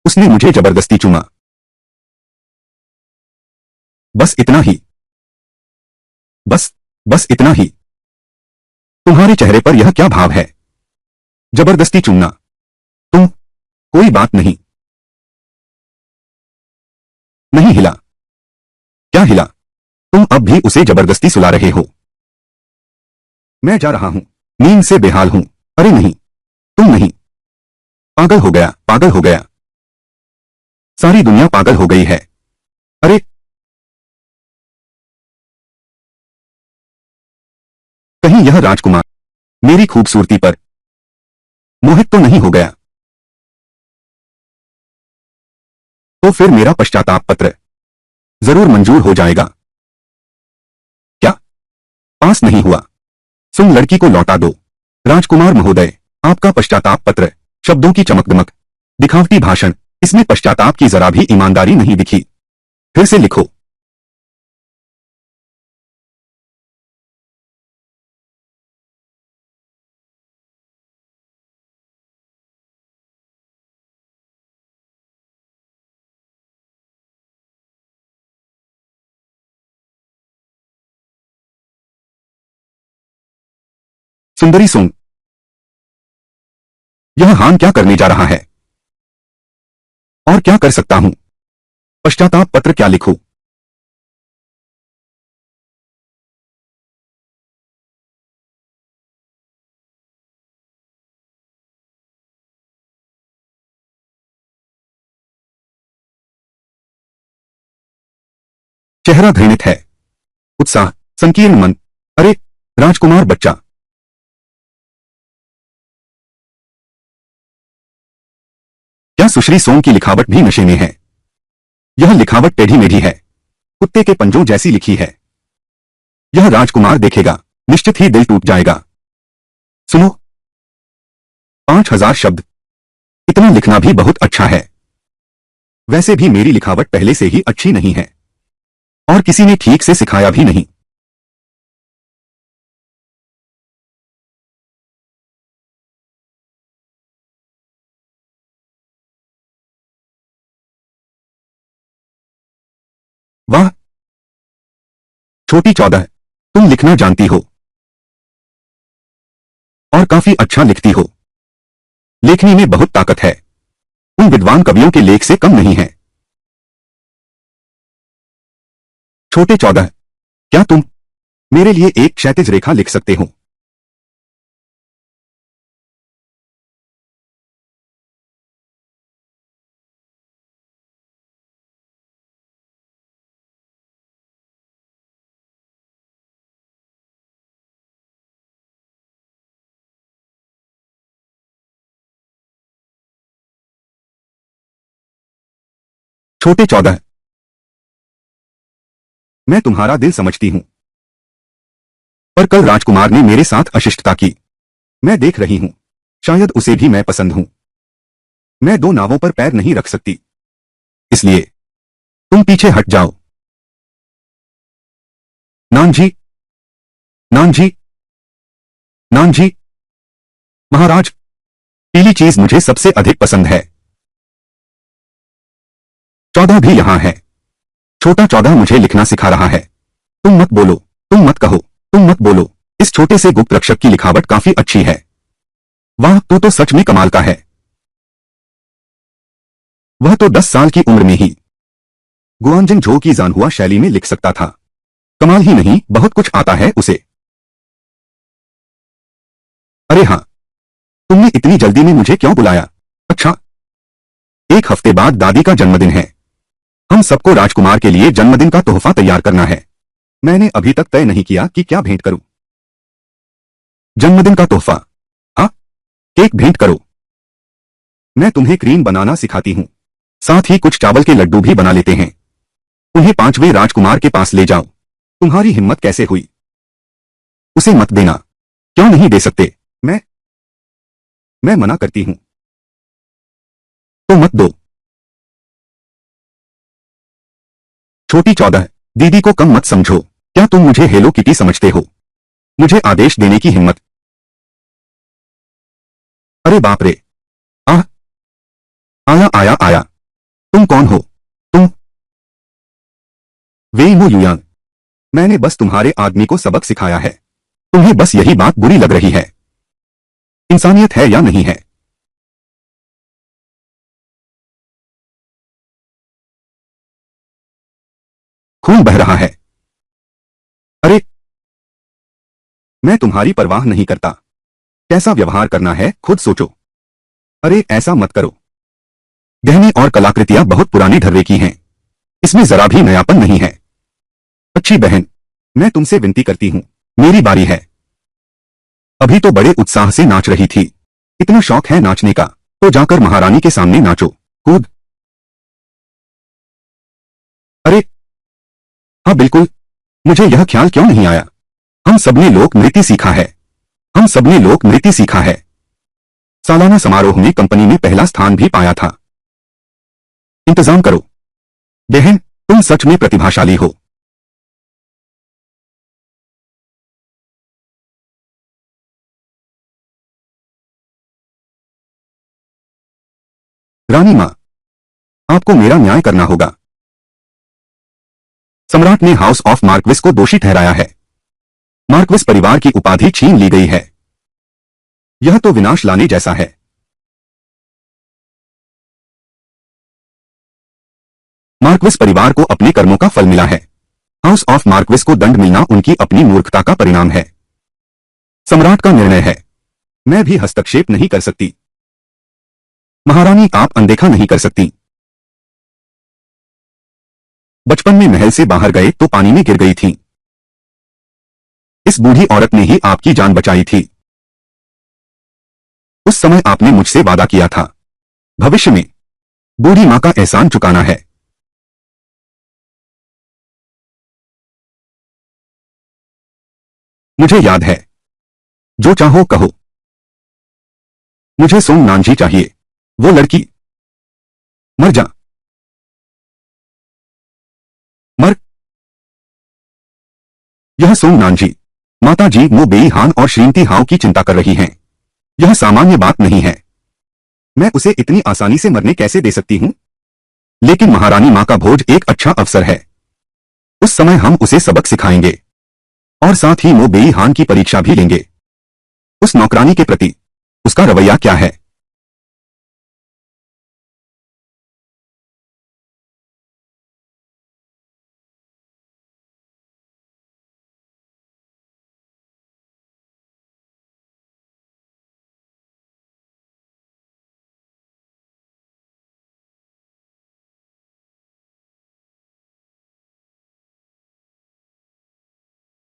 उसने मुझे जबरदस्ती चूमा। बस इतना ही। बस बस इतना ही। तुम्हारे चेहरे पर यह क्या भाव है? जबरदस्ती चूमना। तुम कोई बात नहीं। नहीं हिला। क्या हिला? तुम अब भी उसे जबरदस्ती सुला रहे हो। मैं जा रहा हूं। नींद से बेहाल हूं। अरे नहीं, तुम नहीं। पागल हो गया, पागल हो गया। सारी दुनिया पागल हो गई है। अरे कहीं यह राजकुमार मेरी खूबसूरती पर मोहित तो नहीं हो गया? तो फिर मेरा पश्चाताप पत्र जरूर मंजूर हो जाएगा। क्या? पास नहीं हुआ? सुन, लड़की को लौटा दो। राजकुमार महोदय, आपका पश्चाताप पत्र। शब्दों की चमकदमक, दिखावटी भाषण, इसमें पश्चाताप की जरा भी ईमानदारी नहीं दिखी। फिर से लिखो। सुंदरी सुन, यह हान क्या करने जा रहा है? और क्या कर सकता हूं? पश्चाताप पत्र क्या लिखूं? चेहरा घृणित है। उत्साह, संकीर्ण मन। अरे राजकुमार बच्चा, क्या सुश्री सोम की लिखावट भी नशे में है? यह लिखावट टेढ़ी मेढ़ी है, कुत्ते के पंजों जैसी लिखी है। यह राजकुमार देखेगा, निश्चित ही दिल टूट जाएगा। सुनो, 5,000 शब्द, इतना लिखना भी बहुत अच्छा है। वैसे भी मेरी लिखावट पहले से ही अच्छी नहीं है, और किसी ने ठीक से सिखाया भी नहीं। वाह छोटी 14, तुम लिखना जानती हो और काफी अच्छा लिखती हो। लेखनी में बहुत ताकत है, उन विद्वान कवियों के लेख से कम नहीं है। छोटे 14, क्या तुम मेरे लिए एक क्षैतिज रेखा लिख सकते हो? छोटे 14, मैं तुम्हारा दिल समझती हूं, पर कल राजकुमार ने मेरे साथ अशिष्टता की। मैं देख रही हूं, शायद उसे भी मैं पसंद हूं। मैं दो नावों पर पैर नहीं रख सकती, इसलिए तुम पीछे हट जाओ। नानजी, नानजी, नानजी। महाराज, पीली चीज मुझे सबसे अधिक पसंद है। 14 भी यहां है। छोटा 14 मुझे लिखना सिखा रहा है। तुम मत बोलो, तुम मत कहो, तुम मत बोलो। इस छोटे से गुप्त रक्षक की लिखावट काफी अच्छी है। वाह, तू तो सच में कमाल का है। वह तो 10 साल की उम्र में ही गुआंजिंग झो की जानहुआ शैली में लिख सकता था। कमाल ही नहीं, बहुत कुछ आता है उसे। अरे हाँ, तुमने इतनी जल्दी में मुझे क्यों बुलाया? अच्छा, एक हफ्ते बाद दादी का जन्मदिन है। हम सबको राजकुमार के लिए जन्मदिन का तोहफा तैयार करना है। मैंने अभी तक तय नहीं किया कि क्या भेंट करूं। जन्मदिन का तोहफा? हाँ, केक भेंट करो। मैं तुम्हें क्रीम बनाना सिखाती हूं, साथ ही कुछ चावल के लड्डू भी बना लेते हैं। उन्हें 5वें राजकुमार के पास ले जाओ। तुम्हारी हिम्मत कैसे हुई? उसे मत देना। क्यों नहीं दे सकते? मैं मना करती हूं। तो मत दो। छोटी 14, दीदी को कम मत समझो। क्या तुम मुझे हेलो किटी समझते हो? मुझे आदेश देने की हिम्मत? अरे बाप रे! आह! आया आया आया। तुम कौन हो? तुम? वेइमो युयान। मैंने बस तुम्हारे आदमी को सबक सिखाया है। तुम्हें बस यही बात बुरी लग रही है। इंसानियत है या नहीं है? खून बह रहा है। अरे, मैं तुम्हारी परवाह नहीं करता। कैसा व्यवहार करना है खुद सोचो। अरे ऐसा मत करो। गहने और कलाकृतियां बहुत पुराने ढर्रे की हैं। इसमें जरा भी नयापन नहीं है। अच्छी बहन, मैं तुमसे विनती करती हूं। मेरी बारी है। अभी तो बड़े उत्साह से नाच रही थी। इतना शौक है नाचने का, तो जाकर महारानी के सामने नाचो। कूद। अरे हाँ बिल्कुल। मुझे यह ख्याल क्यों नहीं आया? हम सबने लोक नृत्य सीखा है। हम सबने लोक नृत्य सीखा है। सालाना समारोह में कंपनी में पहला स्थान भी पाया था। इंतजाम करो। बहन, तुम सच में प्रतिभाशाली हो। रानी माँ, आपको मेरा न्याय करना होगा। सम्राट ने हाउस ऑफ मार्क्विस को दोषी ठहराया है। मार्क्विस परिवार की उपाधि छीन ली गई है। यह तो विनाश लाने जैसा है। मार्क्विस परिवार को अपने कर्मों का फल मिला है। हाउस ऑफ मार्क्विस को दंड मिलना उनकी अपनी मूर्खता का परिणाम है। सम्राट का निर्णय है। मैं भी हस्तक्षेप नहीं कर सकती। महारानी, आप अनदेखा नहीं कर सकती। बचपन में महल से बाहर गए तो पानी में गिर गई थीं। इस बूढ़ी औरत ने ही आपकी जान बचाई थी। उस समय आपने मुझसे वादा किया था, भविष्य में बूढ़ी माँ का एहसान चुकाना है। मुझे याद है। जो चाहो कहो। मुझे सोम नानजी चाहिए। वो लड़की। मर जा। मर। यह सोम नानजी, माता जी मो बेई हान और श्रीमती हाओ की चिंता कर रही हैं। यह सामान्य बात नहीं है। मैं उसे इतनी आसानी से मरने कैसे दे सकती हूँ? लेकिन महारानी माँ का भोज एक अच्छा अवसर है। उस समय हम उसे सबक सिखाएंगे और साथ ही मो बेई हान की परीक्षा भी लेंगे। उस नौकरानी के प्रति उसका रवैया क्या है?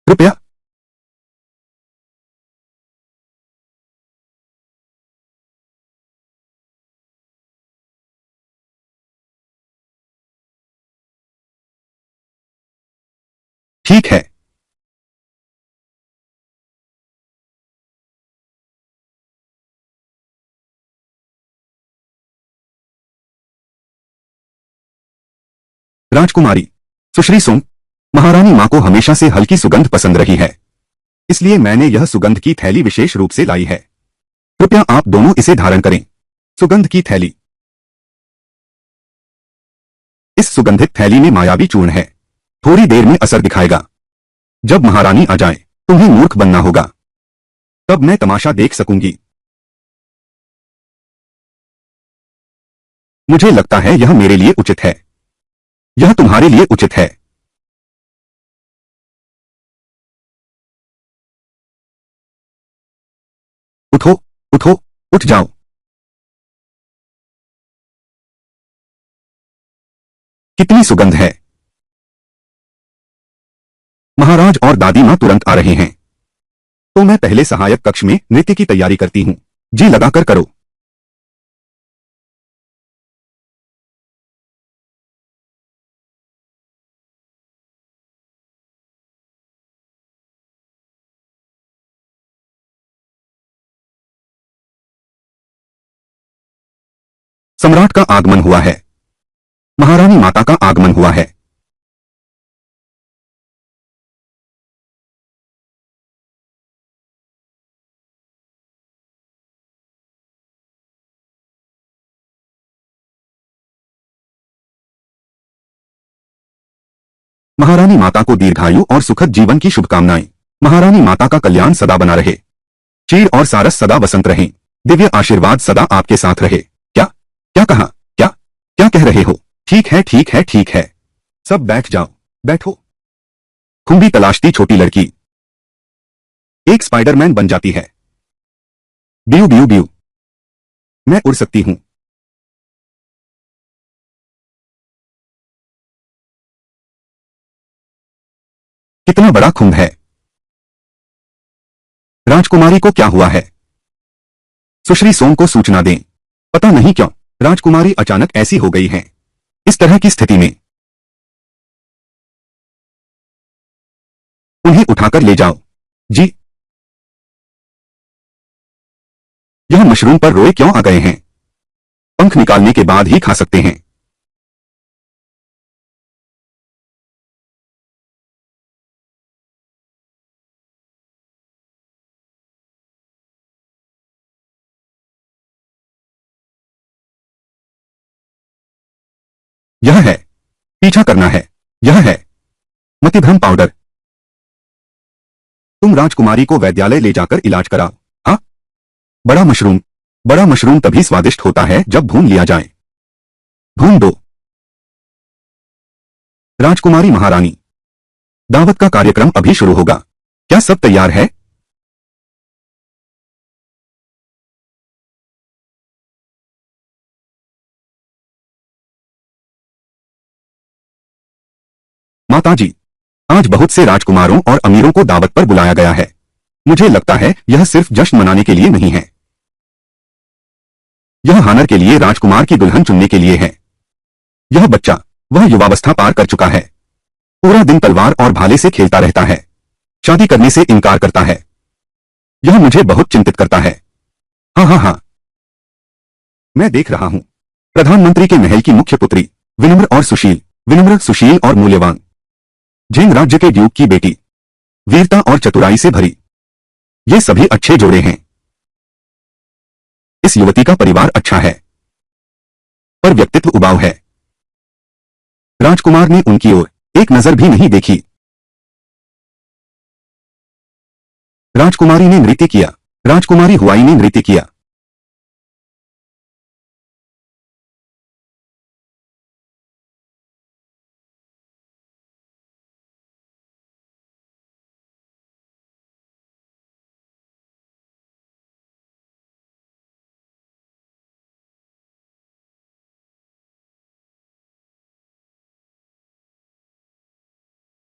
कृपया। ठीक है। राजकुमारी सुश्री सुंग, महारानी माँ को हमेशा से हल्की सुगंध पसंद रही है। इसलिए मैंने यह सुगंध की थैली विशेष रूप से लाई है। कृपया आप दोनों इसे धारण करें। सुगंध की थैली। इस सुगंधित थैली में मायावी चूर्ण है। थोड़ी देर में असर दिखाएगा। जब महारानी आ जाए, तुम्हें मूर्ख बनना होगा। तब मैं तमाशा देख सकूंगी। मुझे लगता है यह मेरे लिए उचित है। यह तुम्हारे लिए उचित है। उठो। उठो। उठ जाओ। कितनी सुगंध है। महाराज और दादी माँ तुरंत आ रहे हैं। तो मैं पहले सहायक कक्ष में नृत्य की तैयारी करती हूँ। जी लगाकर करो। सम्राट का आगमन हुआ है। महारानी माता का आगमन हुआ है। महारानी माता को दीर्घायु और सुखद जीवन की शुभकामनाएं। महारानी माता का कल्याण सदा बना रहे। चीड़ और सारस सदा बसंत रहें। दिव्य आशीर्वाद सदा आपके साथ रहे। क्या क्या कहा? क्या क्या कह रहे हो? ठीक है, ठीक है, ठीक है। सब बैठ जाओ। बैठो। खुंबी तलाशती छोटी लड़की एक स्पाइडरमैन बन जाती है। ब्यू ब्यू ब्यू। मैं उड़ सकती हूं। कितना बड़ा खुंभ है। राजकुमारी को क्या हुआ है? सुश्री सोम को सूचना दें। पता नहीं क्यों राजकुमारी अचानक ऐसी हो गई हैं। इस तरह की स्थिति में उन्हें उठाकर ले जाओ। जी। यह मशरूम पर रोए क्यों आ गए हैं? पंख निकालने के बाद ही खा सकते हैं। यह है। पीछा करना है। यह है मतिभ्रम पाउडर। तुम राजकुमारी को वैद्यालय ले जाकर इलाज कराओ। हाँ। बड़ा मशरूम। बड़ा मशरूम तभी स्वादिष्ट होता है जब भून लिया जाए। भून दो। राजकुमारी महारानी, दावत का कार्यक्रम अभी शुरू होगा। क्या सब तैयार है? माताजी, आज बहुत से राजकुमारों और अमीरों को दावत पर बुलाया गया है। मुझे लगता है यह सिर्फ जश्न मनाने के लिए नहीं है। यह हानर के लिए राजकुमार की दुल्हन चुनने के लिए है। यह बच्चा, वह युवावस्था पार कर चुका है। पूरा दिन तलवार और भाले से खेलता रहता है। शादी करने से इनकार करता है। यह मुझे बहुत चिंतित करता है। हाँ हाँ हाँ। मैं देख रहा हूं। प्रधानमंत्री के महल की मुख्य पुत्री, विनम्र और सुशील, विनम्र, सुशील और मूल्यवान। झेंग राज्य के ड्यूक की बेटी, वीरता और चतुराई से भरी। ये सभी अच्छे जोड़े हैं। इस युवती का परिवार अच्छा है, पर व्यक्तित्व उबाऊ है। राजकुमार ने उनकी ओर एक नजर भी नहीं देखी। राजकुमारी ने नृत्य किया। राजकुमारी हुआई ने नृत्य किया।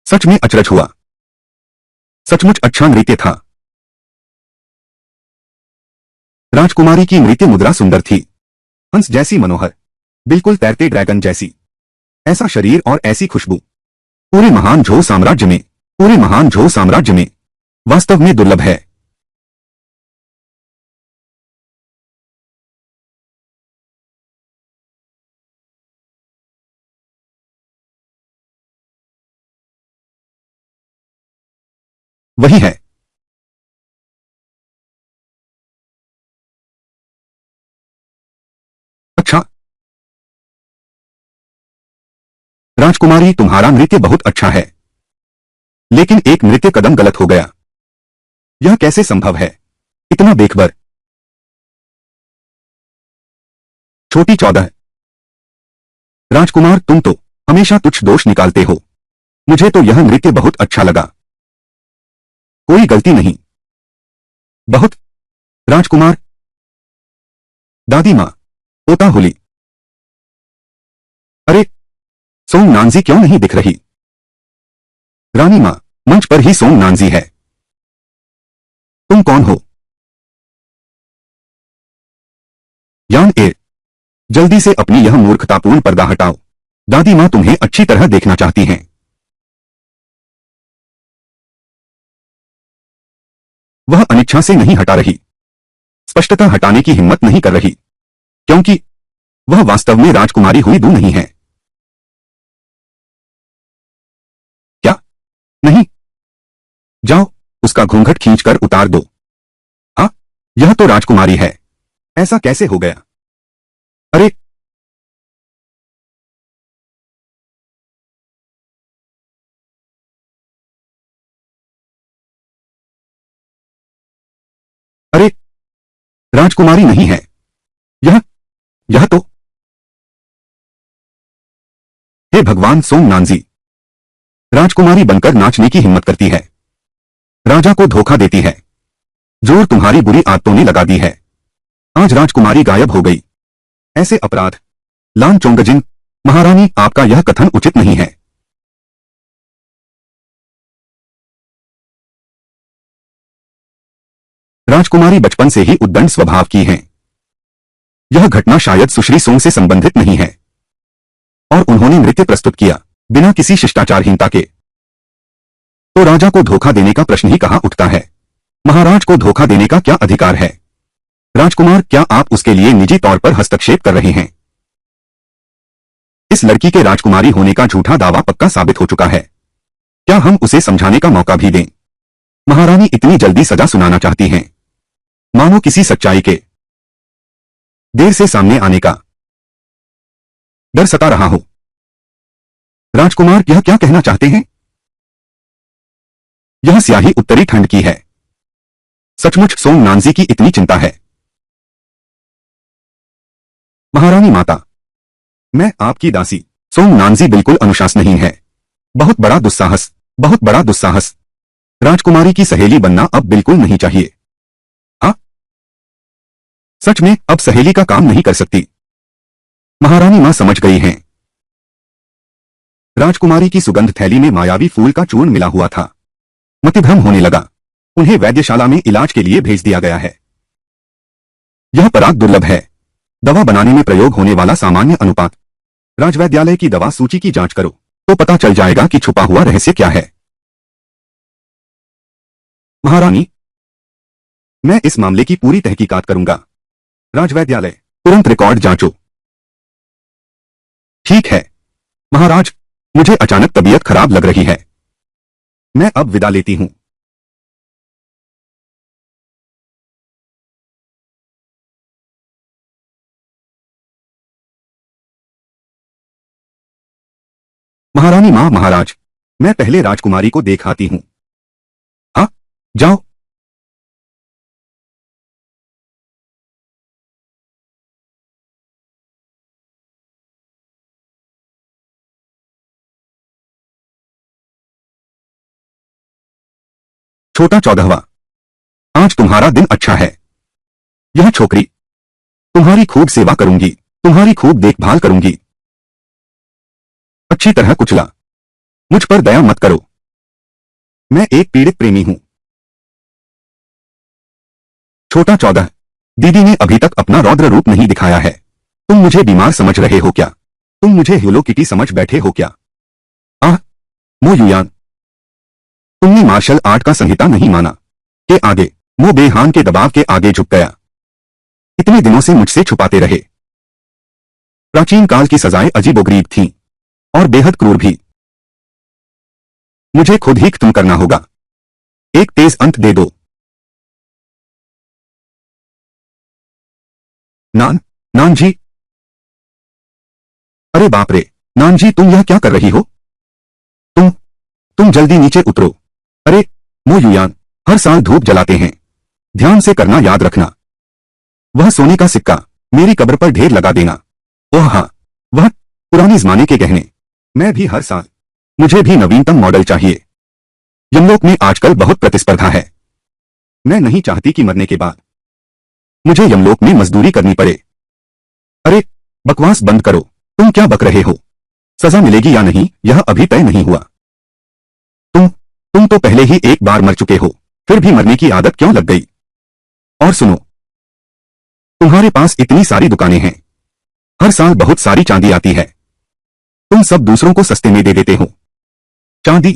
सच में अचरज हुआ। सचमुच अच्छा नृत्य था। राजकुमारी की नृत्य मुद्रा सुंदर थी। हंस जैसी मनोहर, बिल्कुल तैरते ड्रैगन जैसी। ऐसा शरीर और ऐसी खुशबू पूरे महान झो साम्राज्य में, पूरे महान झो साम्राज्य में वास्तव में दुर्लभ है। वही है। अच्छा। राजकुमारी, तुम्हारा नृत्य बहुत अच्छा है, लेकिन एक नृत्य कदम गलत हो गया। यह कैसे संभव है? इतना बेखबर। छोटी 14। राजकुमार, तुम तो हमेशा तुच्छ दोष निकालते हो। मुझे तो यह नृत्य बहुत अच्छा लगा। कोई गलती नहीं। बहुत। राजकुमार, दादी माँ, पोता होली। अरे, सोम नांजी क्यों नहीं दिख रही? रानी माँ, मंच पर ही सोम नांजी है। तुम कौन हो? यान ए, जल्दी से अपनी यह मूर्खतापूर्ण पर्दा हटाओ। दादी माँ तुम्हें अच्छी तरह देखना चाहती हैं। वह अनिच्छा से नहीं हटा रही, स्पष्टता हटाने की हिम्मत नहीं कर रही, क्योंकि वह वास्तव में राजकुमारी हुई दू नहीं है। क्या? नहीं। जाओ, उसका घूंघट खींचकर उतार दो। हाँ, यह तो राजकुमारी है। ऐसा कैसे हो गया? अरे, अरे, राजकुमारी नहीं है। यह तो। हे भगवान सोमनांजी, राजकुमारी बनकर नाचने की हिम्मत करती है, राजा को धोखा देती है। जोर तुम्हारी बुरी आदतों ने लगा दी है। आज राजकुमारी गायब हो गई। ऐसे अपराध। लान चोंगजिन, महारानी, आपका यह कथन उचित नहीं है। राजकुमारी बचपन से ही उद्दंड स्वभाव की हैं। यह घटना शायद सुश्री सोंग से संबंधित नहीं है, और उन्होंने नृत्य प्रस्तुत किया बिना किसी शिष्टाचारहीनता के। तो राजा को धोखा देने का प्रश्न ही कहां उठता है? महाराज को धोखा देने का क्या अधिकार है? राजकुमार, क्या आप उसके लिए निजी तौर पर हस्तक्षेप कर रहे हैं? इस लड़की के राजकुमारी होने का झूठा दावा पक्का साबित हो चुका है। क्या हम उसे समझाने का मौका भी दें? महारानी इतनी जल्दी सजा सुनाना चाहती हैं, मानो किसी सच्चाई के देर से सामने आने का डर सता रहा हो। राजकुमार, यह क्या कहना चाहते हैं? यह स्याही उत्तरी ठंड की है। सचमुच सोमनांजी की इतनी चिंता है? महारानी माता, मैं आपकी दासी। सोमनांजी बिल्कुल अनुशासनहीन है। बहुत बड़ा दुस्साहस, बहुत बड़ा दुस्साहस। राजकुमारी की सहेली बनना अब बिल्कुल नहीं चाहिए। हाँ, सच में अब सहेली का काम नहीं कर सकती। महारानी मां समझ गई हैं। राजकुमारी की सुगंध थैली में मायावी फूल का चूर्ण मिला हुआ था। मतिभ्रम होने लगा। उन्हें वैद्यशाला में इलाज के लिए भेज दिया गया है। यह पराग दुर्लभ है। दवा बनाने में प्रयोग होने वाला सामान्य अनुपात। राजवैद्यालय की दवा सूची की जांच करो, तो पता चल जाएगा कि छुपा हुआ रहस्य क्या है। महारानी, मैं इस मामले की पूरी तहकीकात करूंगा। राजवैद्यालय, तुरंत रिकॉर्ड जांचो। ठीक है महाराज, मुझे अचानक तबीयत खराब लग रही है। मैं अब विदा लेती हूं। महारानी मां, महाराज, मैं पहले राजकुमारी को देख आती हूं। हाँ, जाओ। छोटा 14वां, आज तुम्हारा दिन अच्छा है। यह छोकरी तुम्हारी खूब सेवा करूंगी, तुम्हारी खूब देखभाल करूंगी। अच्छी तरह कुचला। मुझ पर दया मत करो। मैं एक पीड़ित प्रेमी हूं। छोटा 14, दीदी ने अभी तक अपना रौद्र रूप नहीं दिखाया है। तुम मुझे बीमार समझ रहे हो क्या? तुम मुझे हेलो किटी समझ बैठे हो क्या? आह, मो युयान, तुमने मार्शल आर्ट का संहिता नहीं माना के आगे। मो बेहान के दबाव के आगे झुक गया। इतने दिनों से मुझसे छुपाते रहे। प्राचीन काल की सजाएं अजीबोगरीब थीं, और बेहद क्रूर भी। मुझे खुद ही खत्म करना होगा। एक तेज अंत दे दो। नान, नान जी। अरे बाप रे, नान जी, तुम यह क्या कर रही हो? तुम तुम जल्दी नीचे उतरो। अरे, मो युयान, हर साल धूप जलाते हैं। ध्यान से करना याद रखना। वह सोने का सिक्का मेरी कब्र पर ढेर लगा देना। ओह हाँ, वह पुराने जमाने के गहने। मैं भी हर साल। मुझे भी नवीनतम मॉडल चाहिए। यमलोक में आजकल बहुत प्रतिस्पर्धा है। मैं नहीं चाहती कि मरने के बाद मुझे यमलोक में मजदूरी करनी पड़े। अरे, बकवास बंद करो। तुम क्या बक रहे हो? सजा मिलेगी या नहीं, यह अभी तय नहीं हुआ। तुम तो पहले ही एक बार मर चुके हो, फिर भी मरने की आदत क्यों लग गई? और सुनो, तुम्हारे पास इतनी सारी दुकानें हैं। हर साल बहुत सारी चांदी आती है। तुम सब दूसरों को सस्ते में दे देते हो। चांदी?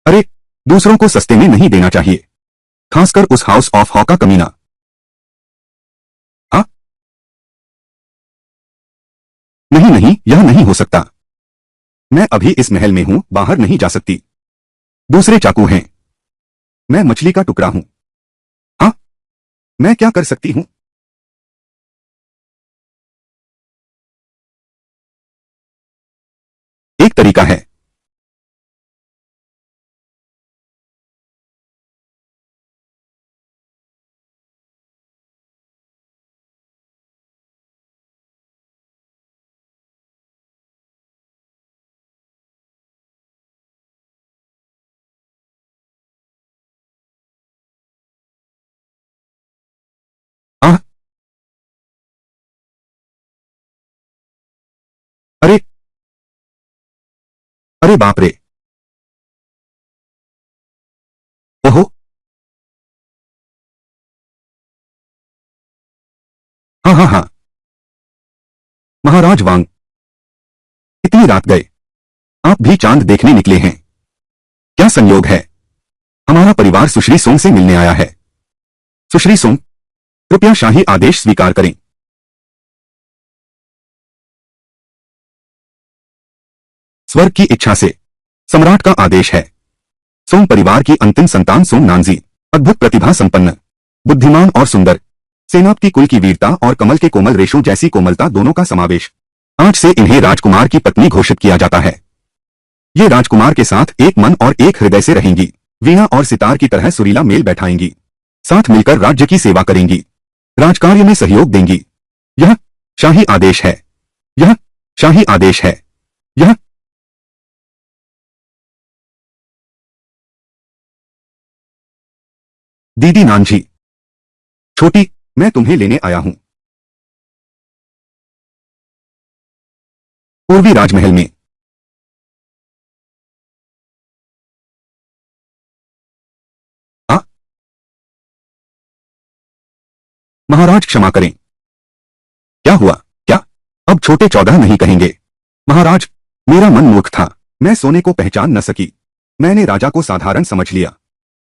अरे, दूसरों को सस्ते में नहीं देना चाहिए, खासकर उस हाउस ऑफ हॉ का कमीना। हाँ, नहीं नहीं, यह नहीं हो सकता। मैं अभी इस महल में हूं, बाहर नहीं जा सकती। दूसरे चाकू हैं। मैं मछली का टुकड़ा हूं। हाँ, मैं क्या कर सकती हूं? एक तरीका है। आह, अरे, अरे बाप रे। ओहो। हाँ हाँ हाँ। महाराज वांग, इतनी रात गए, आप भी चांद देखने निकले हैं। क्या संयोग है। हमारा परिवार सुश्री सोंग से मिलने आया है। सुश्री सोंग, कृपया शाही आदेश स्वीकार करें। स्वर्ग की इच्छा से सम्राट का आदेश है। सोंग परिवार की अंतिम संतान सोंग नानजी, अद्भुत प्रतिभा संपन्न, बुद्धिमान और सुंदर, सेनापति कुल की वीरता और कमल के कोमल रेशों जैसी कोमलता दोनों का समावेश। आज से इन्हें राजकुमार की पत्नी घोषित किया जाता है। ये राजकुमार के साथ एक मन और एक हृदय से रहेंगी, वीणा और सितार की तरह सुरीला मेल बैठाएंगी, साथ मिलकर राज्य की सेवा करेंगी, राजकार्य में सहयोग देंगी। यह शाही आदेश है। यह शाही आदेश है। यह दीदी नानजी, छोटी, मैं तुम्हें लेने आया हूं। पूर्वी राजमहल में। आ, महाराज क्षमा करें। क्या हुआ? क्या अब छोटे 14 नहीं कहेंगे? महाराज, मेरा मन मूर्ख था, मैं सोने को पहचान न सकी। मैंने राजा को साधारण समझ लिया।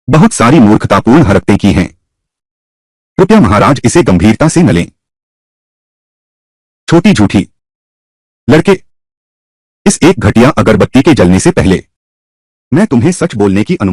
बहुत सारी मूर्खतापूर्ण हरकतें की हैं। कृपया महाराज इसे गंभीरता से न लें। छोटी झूठी लड़के, इस एक घटिया अगरबत्ती के जलने से पहले मैं तुम्हें सच बोलने की अनुमति